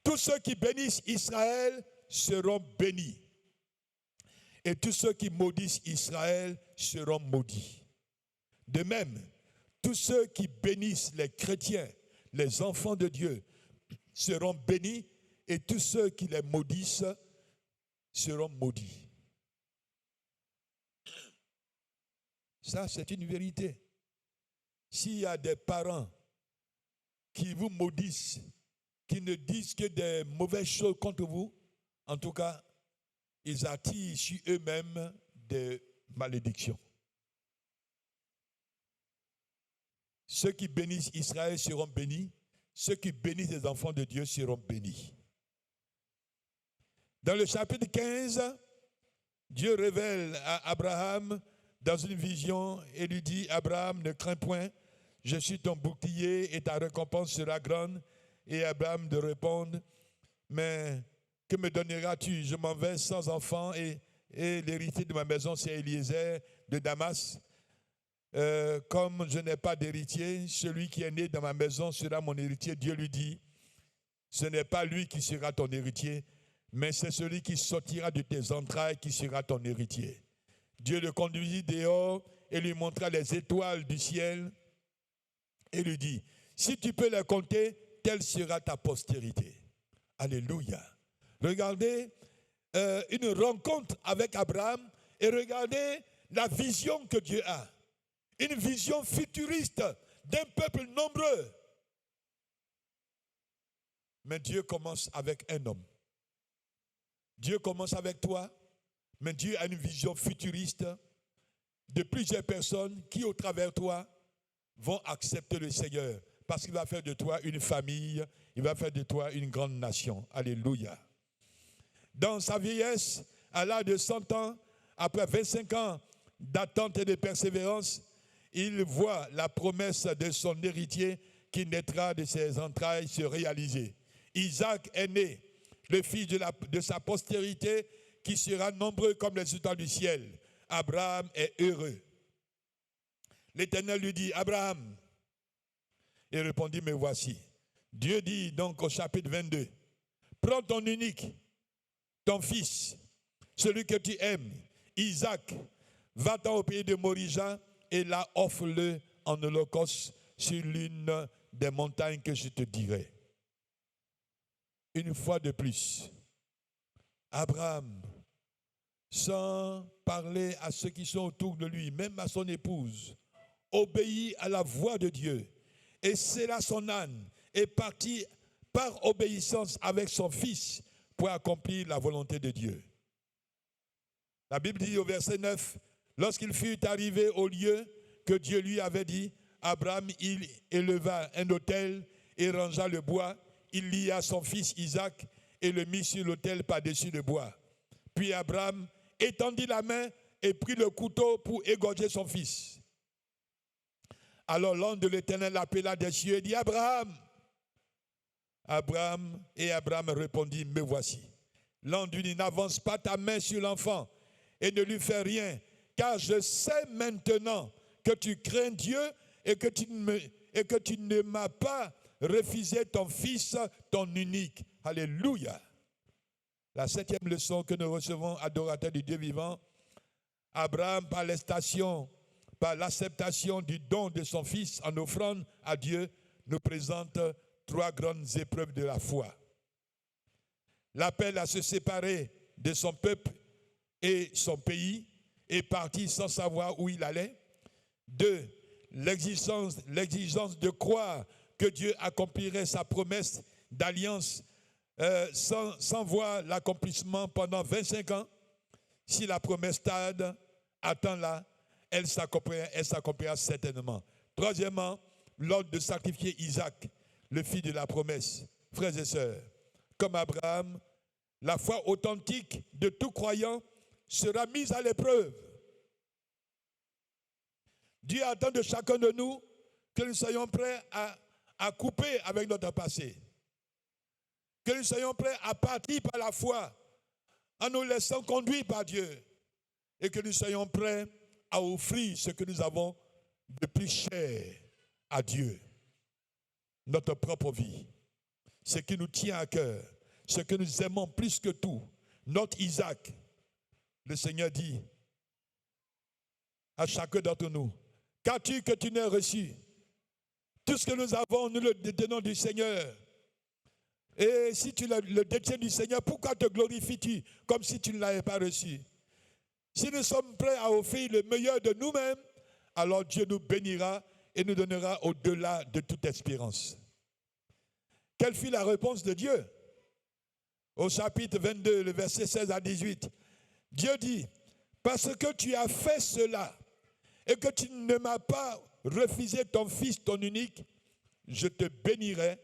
Tous ceux qui bénissent Israël seront bénis. Et tous ceux qui maudissent Israël seront maudits. De même, tous ceux qui bénissent les chrétiens, les enfants de Dieu, seront bénis, et tous ceux qui les maudissent seront maudits. Ça, c'est une vérité. S'il y a des parents qui vous maudissent, qui ne disent que des mauvaises choses contre vous, en tout cas, ils attirent sur eux-mêmes des malédictions. Ceux qui bénissent Israël seront bénis. Ceux qui bénissent les enfants de Dieu seront bénis. Dans le chapitre 15, Dieu révèle à Abraham dans une vision et lui dit, Abraham, ne crains point, je suis ton bouclier et ta récompense sera grande. Et Abraham de répondre, mais que me donneras-tu? Je m'en vais sans enfant et l'héritier de ma maison, c'est Eliezer de Damas. Comme je n'ai pas d'héritier, celui qui est né dans ma maison sera mon héritier. Dieu lui dit, ce n'est pas lui qui sera ton héritier, mais c'est celui qui sortira de tes entrailles qui sera ton héritier. Dieu le conduisit dehors et lui montra les étoiles du ciel et lui dit, si tu peux les compter, telle sera ta postérité. Alléluia. Regardez une rencontre avec Abraham et regardez la vision que Dieu a. Une vision futuriste d'un peuple nombreux. Mais Dieu commence avec un homme. Dieu commence avec toi, mais Dieu a une vision futuriste de plusieurs personnes qui, au travers de toi, vont accepter le Seigneur. Parce qu'il va faire de toi une famille, il va faire de toi une grande nation. Alléluia. Dans sa vieillesse, à l'âge de 100 ans, après 25 ans d'attente et de persévérance, il voit la promesse de son héritier qui naîtra de ses entrailles se réaliser. Isaac est né, le fils de sa postérité qui sera nombreux comme les étoiles du ciel. Abraham est heureux. l'Éternel lui dit, Abraham. Il répondit, me voici. Dieu dit donc au chapitre 22, prends ton unique, ton fils, celui que tu aimes, Isaac, va-t'en au pays de Morija et là offre-le en holocauste sur l'une des montagnes que je te dirai. Une fois de plus, Abraham, sans parler à ceux qui sont autour de lui, même à son épouse, obéit à la voix de Dieu et scella son âne et partit par obéissance avec son fils pour accomplir la volonté de Dieu. La Bible dit au verset 9, lorsqu'il fut arrivé au lieu que Dieu lui avait dit, Abraham, il éleva un autel et rangea le bois. Il lia son fils Isaac et le mit sur l'autel par-dessus le bois. Puis Abraham étendit la main et prit le couteau pour égorger son fils. Alors l'ange de l'Éternel appela des cieux et dit, Abraham. Abraham répondit, me voici. L'ange lui dit, n'avance pas ta main sur l'enfant et ne lui fais rien, car je sais maintenant que tu crains Dieu et que tu ne m'as pas refusé ton fils, ton unique. Alléluia. La 7e leçon que nous recevons, adorateurs du Dieu vivant, Abraham, par l'acceptation du don de son fils en offrande à Dieu, nous présente 3 grandes épreuves de la foi. L'appel à se séparer de son peuple et son pays et partir sans savoir où il allait. 2. L'exigence de croire que Dieu accomplirait sa promesse d'alliance sans voir l'accomplissement pendant 25 ans. Si la promesse tarde, attends-la, elle s'accomplira certainement. 3èmement, l'ordre de sacrifier Isaac, le fils de la promesse. Frères et sœurs, comme Abraham, la foi authentique de tout croyant sera mise à l'épreuve. Dieu attend de chacun de nous que nous soyons prêts à couper avec notre passé. Que nous soyons prêts à partir par la foi en nous laissant conduire par Dieu. Et que nous soyons prêts à offrir ce que nous avons de plus cher à Dieu. Notre propre vie. Ce qui nous tient à cœur. Ce que nous aimons plus que tout. Notre Isaac. Le Seigneur dit à chacun d'entre nous, qu'as-tu que tu n'aies reçu? Tout ce que nous avons, nous le détenons du Seigneur. Et si tu le détiens du Seigneur, pourquoi te glorifies-tu comme si tu ne l'avais pas reçu? Si nous sommes prêts à offrir le meilleur de nous-mêmes, alors Dieu nous bénira et nous donnera au-delà de toute espérance. Quelle fut la réponse de Dieu? Au chapitre 22, le verset 16 à 18, Dieu dit, parce que tu as fait cela et que tu ne m'as pas refusé ton fils, ton unique, je te bénirai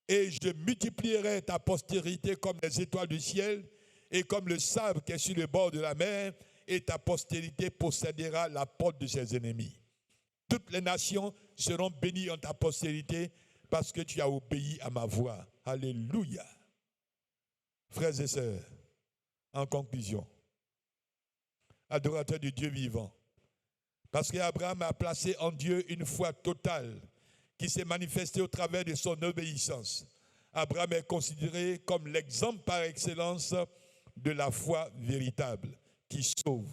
et je multiplierai ta postérité comme les étoiles du ciel et comme le sable qui est sur le bord de la mer, et ta postérité possédera la porte de ses ennemis. Toutes les nations seront bénies en ta postérité parce que tu as obéi à ma voix. Alléluia. Frères et sœurs, en conclusion, adorateurs du Dieu vivant, parce qu'Abraham a placé en Dieu une foi totale qui s'est manifestée au travers de son obéissance. Abraham est considéré comme l'exemple par excellence de la foi véritable qui sauve.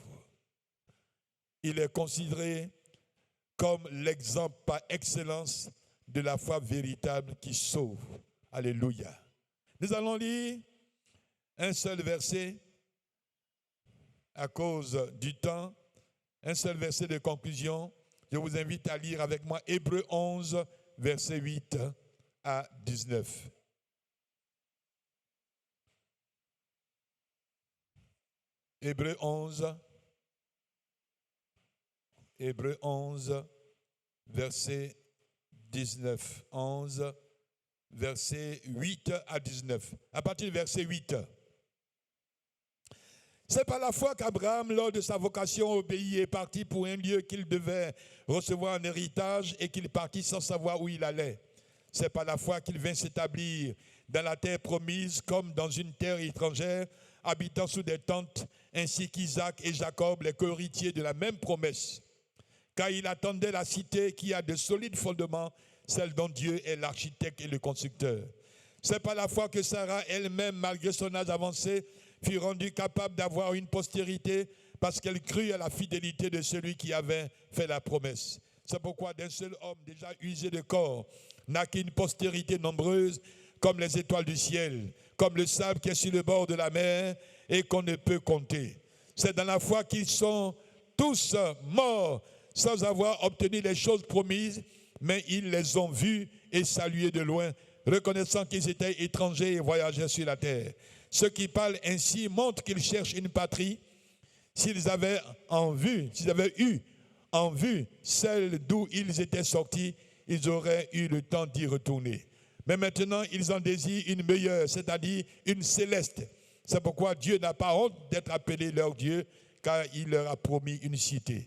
Il est considéré comme l'exemple par excellence de la foi véritable qui sauve. Alléluia. Nous allons lire un seul verset à cause du temps, un seul verset de conclusion. Je vous invite à lire avec moi Hébreux 11, versets 8 à 19. Hébreux 11, verset 19. 11, verset 8 à 19. À partir du verset 8. C'est par la foi qu'Abraham, lors de sa vocation au pays, est parti pour un lieu qu'il devait recevoir en héritage et qu'il partit sans savoir où il allait. C'est par la foi qu'il vint s'établir dans la terre promise comme dans une terre étrangère, habitant sous des tentes, ainsi qu'Isaac et Jacob, les co-héritiers de la même promesse. car il attendait la cité qui a de solides fondements, celle dont Dieu est l'architecte et le constructeur. C'est par la foi que Sarah elle-même, malgré son âge avancé, fut rendue capable d'avoir une postérité parce qu'elle crut à la fidélité de celui qui avait fait la promesse. C'est pourquoi d'un seul homme déjà usé de corps naquit une postérité nombreuse comme les étoiles du ciel, comme le sable qui est sur le bord de la mer et qu'on ne peut compter. C'est dans la foi qu'ils sont tous morts sans avoir obtenu les choses promises, mais ils les ont vus et salués de loin, reconnaissant qu'ils étaient étrangers et voyageurs sur la terre. Ceux qui parlent ainsi montrent qu'ils cherchent une patrie. S'ils avaient eu en vue celle d'où ils étaient sortis, ils auraient eu le temps d'y retourner. Mais maintenant, ils en désirent une meilleure, c'est-à-dire une céleste. C'est pourquoi Dieu n'a pas honte d'être appelé leur Dieu, car il leur a promis une cité.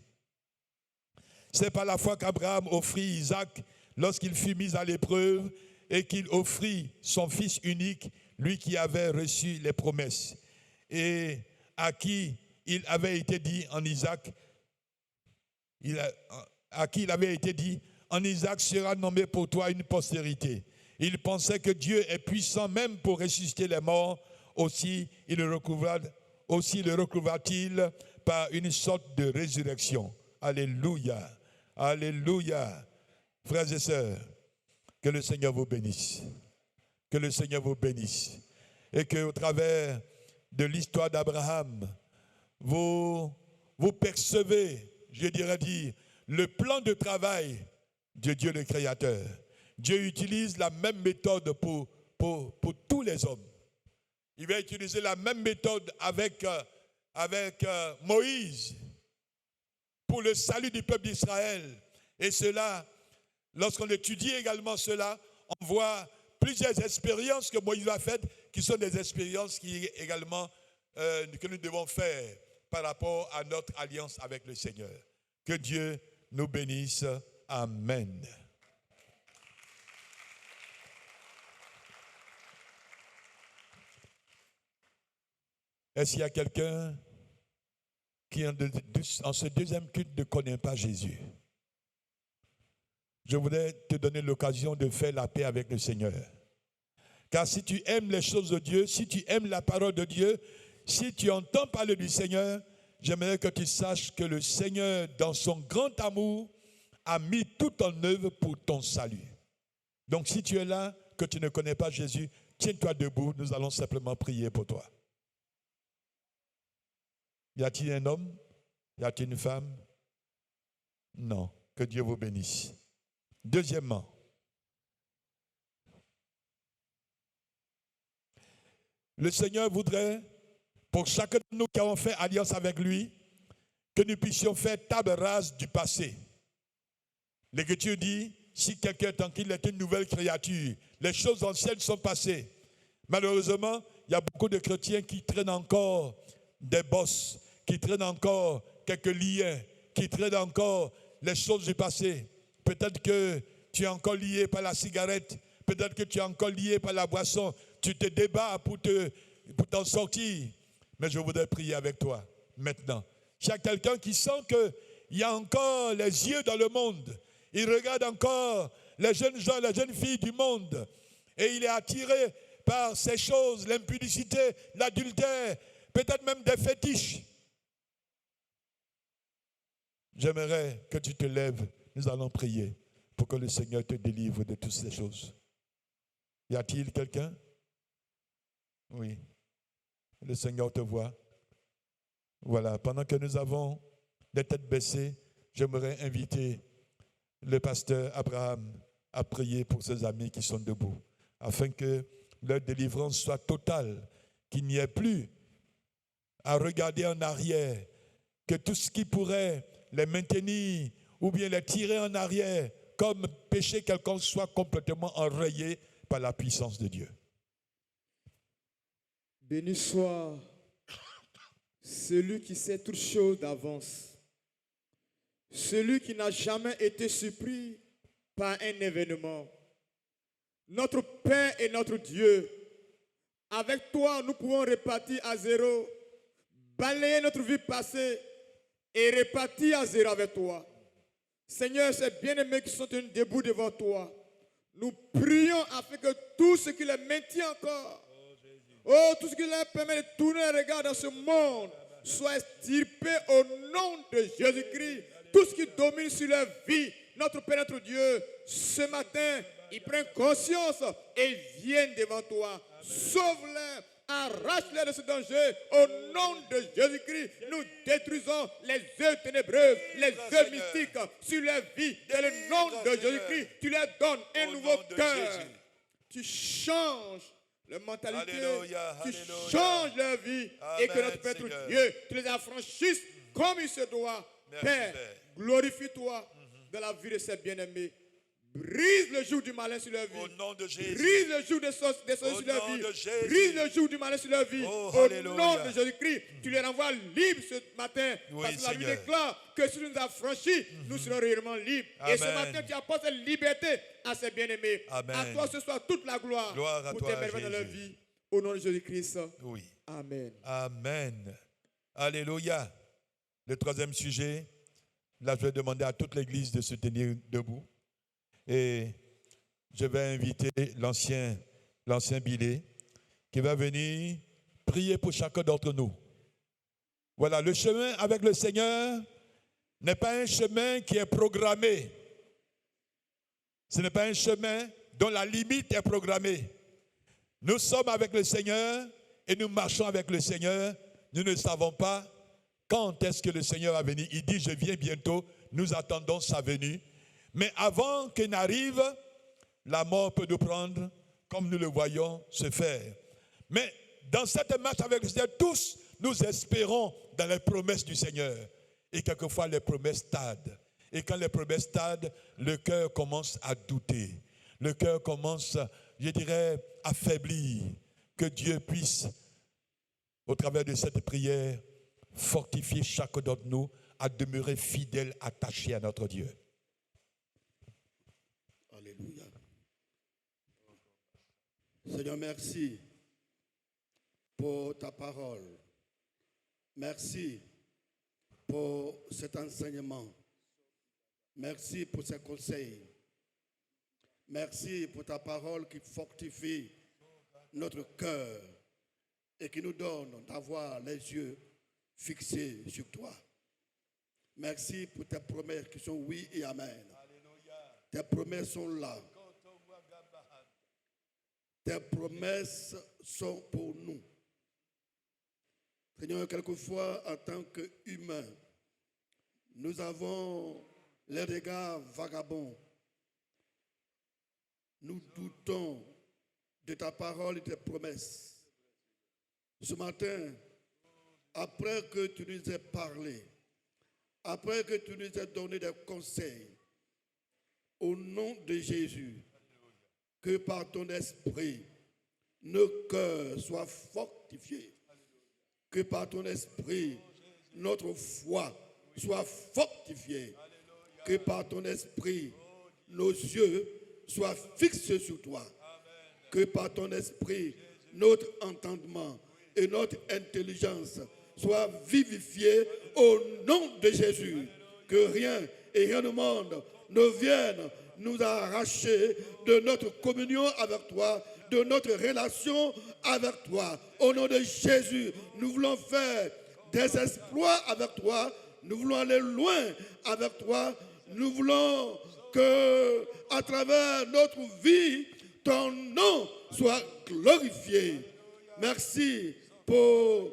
C'est par la foi qu'Abraham offrit Isaac lorsqu'il fut mis à l'épreuve et qu'il offrit son fils unique, lui qui avait reçu les promesses et à qui il avait été dit en Isaac, en Isaac sera nommé pour toi une postérité. Il pensait que Dieu est puissant même pour ressusciter les morts, aussi le recouvra-t-il par une sorte de résurrection. Alléluia, alléluia. Frères et sœurs, que le Seigneur vous bénisse. Que le Seigneur vous bénisse. Et qu'au travers de l'histoire d'Abraham, vous percevez, je dirais dire, le plan de travail de Dieu le Créateur. Dieu utilise la même méthode pour tous les hommes. Il va utiliser la même méthode avec Moïse pour le salut du peuple d'Israël. Et cela, lorsqu'on étudie également cela, on voit plusieurs expériences que Moïse a faites, qui sont des expériences qui également que nous devons faire par rapport à notre alliance avec le Seigneur. Que Dieu nous bénisse. Amen. Est-ce qu'il y a quelqu'un qui, en ce deuxième culte, ne connaît pas Jésus? Je voudrais te donner l'occasion de faire la paix avec le Seigneur. Car si tu aimes les choses de Dieu, si tu aimes la parole de Dieu, si tu entends parler du Seigneur, j'aimerais que tu saches que le Seigneur, dans son grand amour, a mis tout en œuvre pour ton salut. Donc si tu es là, que tu ne connais pas Jésus, tiens-toi debout, nous allons simplement prier pour toi. Y a-t-il un homme? Y a-t-il une femme? Non. Que Dieu vous bénisse. Deuxièmement, le Seigneur voudrait, pour chacun de nous qui avons fait alliance avec lui, que nous puissions faire table rase du passé. L'Écriture dit, si quelqu'un est tranquille, il est une nouvelle créature. Les choses anciennes sont passées. Malheureusement, il y a beaucoup de chrétiens qui traînent encore des bosses, qui traînent encore quelques liens, qui traînent encore les choses du passé. Peut-être que tu es encore lié par la cigarette, peut-être que tu es encore lié par la boisson. Tu te débats pour t'en sortir. Mais je voudrais prier avec toi maintenant. Il y a quelqu'un qui sent qu'il y a encore les yeux dans le monde. Il regarde encore les jeunes gens, les jeunes filles du monde. Et il est attiré par ces choses, l'impudicité, l'adultère, peut-être même des fétiches. J'aimerais que tu te lèves. Nous allons prier pour que le Seigneur te délivre de toutes ces choses. Y a-t-il quelqu'un? Oui. Le Seigneur te voit. Voilà. Pendant que nous avons les têtes baissées, j'aimerais inviter le pasteur Abraham à prier pour ses amis qui sont debout, afin que leur délivrance soit totale, qu'il n'y ait plus à regarder en arrière, que tout ce qui pourrait les maintenir ou bien les tirer en arrière comme péché quelconque soit complètement enrayé par la puissance de Dieu. Béni soit celui qui sait toutes choses d'avance, celui qui n'a jamais été surpris par un événement. Notre Père et notre Dieu, avec toi nous pouvons repartir à zéro, balayer notre vie passée et repartir à zéro avec toi. Seigneur, ces bien-aimés qui sont tenus debout devant toi, nous prions afin que tout ce qui les maintient encore, tout ce qui leur permet de tourner le regard dans ce monde, soit extirpé au nom de Jésus-Christ. Tout ce qui domine sur leur vie, notre Père, notre Dieu, ce matin, ils prennent conscience et viennent devant toi. Sauve-les, arrache-les de ce danger. Au nom de Jésus-Christ, nous détruisons les œuvres ténébreuses, les œuvres mystiques sur leur vie. Dans le nom de Jésus-Christ, tu leur donnes un nouveau cœur. Tu changes leur mentalité, tu changes leur vie. Et que notre Père, notre Dieu, tu les affranchisses comme il se doit. Père, glorifie-toi dans la vie de ces bien-aimés. Brise le joug du malin sur leur vie. Au nom de Jésus. Brise le joug des sorciers sur leur vie. Brise le joug du malin sur leur vie. Au nom de Jésus-Christ, tu les renvoies libres ce matin. Parce que la Bible déclare que si tu nous as franchis, nous serons réellement libres. Et ce matin, tu apportes cette liberté à ces bien-aimés. À toi ce soir toute la gloire pour tes merveilles dans leur vie. Au nom de Jésus-Christ. Oui. Amen. Amen. Alléluia. Le troisième sujet, là je vais demander à toute l'église de se tenir debout. Et je vais inviter l'ancien Billet qui va venir prier pour chacun d'entre nous. Voilà, le chemin avec le Seigneur n'est pas un chemin qui est programmé. Ce n'est pas un chemin dont la limite est programmée. Nous sommes avec le Seigneur et nous marchons avec le Seigneur. Nous ne savons pas quand est-ce que le Seigneur va venir. Il dit, je viens bientôt. Nous attendons sa venue. Mais avant qu'il n'arrive, la mort peut nous prendre comme nous le voyons se faire. Mais dans cette marche avec le Seigneur, tous nous espérons dans les promesses du Seigneur. Et quelquefois les promesses tardent. Et quand les promesses tardent, le cœur commence à douter. Le cœur commence, je dirais, à faiblir. Que Dieu puisse, au travers de cette prière, fortifier chacun d'entre nous à demeurer fidèles, attachés à notre Dieu. Alléluia. Seigneur, merci pour ta parole. Merci pour cet enseignement. Merci pour ces conseils. Merci pour ta parole qui fortifie notre cœur et qui nous donne d'avoir les yeux fixés sur toi. Merci pour tes promesses qui sont oui et amen. Tes promesses sont là. Tes promesses sont pour nous. Seigneur, quelquefois, en tant qu'humains, nous avons les regards vagabonds. Nous doutons de ta parole et de tes promesses. Ce matin, après que tu nous aies parlé, après que tu nous aies donné des conseils, au nom de Jésus, que par ton esprit, nos cœurs soient fortifiés. Que par ton esprit, notre foi soit fortifiée. Que par ton esprit, nos yeux soient fixés sur toi. Que par ton esprit, notre entendement et notre intelligence soient vivifiés au nom de Jésus. Que rien et rien au monde ne vienne nous arracher de notre communion avec toi, de notre relation avec toi. Au nom de Jésus, nous voulons faire des exploits avec toi. Nous voulons aller loin avec toi. Nous voulons que, à travers notre vie, ton nom soit glorifié. Merci pour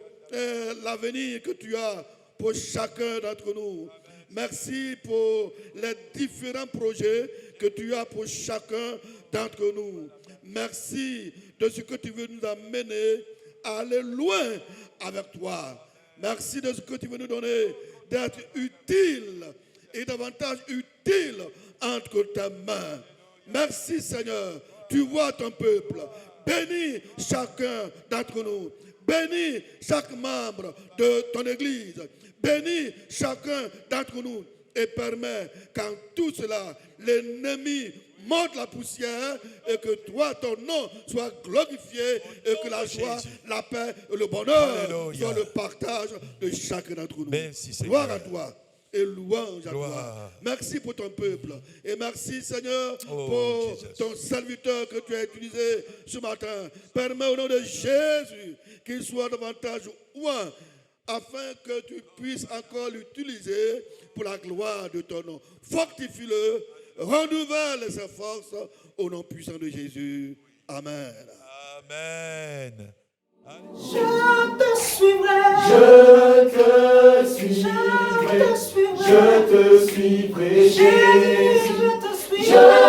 l'avenir que tu as pour chacun d'entre nous. Merci pour les différents projets que tu as pour chacun d'entre nous. Merci de ce que tu veux nous amener à aller loin avec toi. Merci de ce que tu veux nous donner d'être utile et davantage utile entre tes mains. Merci Seigneur, tu vois ton peuple. Bénis chacun d'entre nous. Bénis chaque membre de ton église. Bénis chacun d'entre nous et permets qu'en tout cela, l'ennemi monte la poussière et que toi, ton nom soit glorifié et que la joie, la paix et le bonheur soient le partage de chacun d'entre nous. Merci, Gloire à toi. et louange à Gloire. toi. Merci pour ton peuple. Et merci, Seigneur, Oh, pour Jesus. ton serviteur que tu as utilisé ce matin. Permets au nom de Jésus qu'il soit davantage loin, afin que tu puisses encore l'utiliser pour la gloire de ton nom. Fortifie-le, renouvelle ses forces au nom puissant de Jésus. Amen. Amen. Je te suivrai. Je te suivrai, Je te suivrai. je te suivrai, Jésus, Jésus. je te suivrai. Je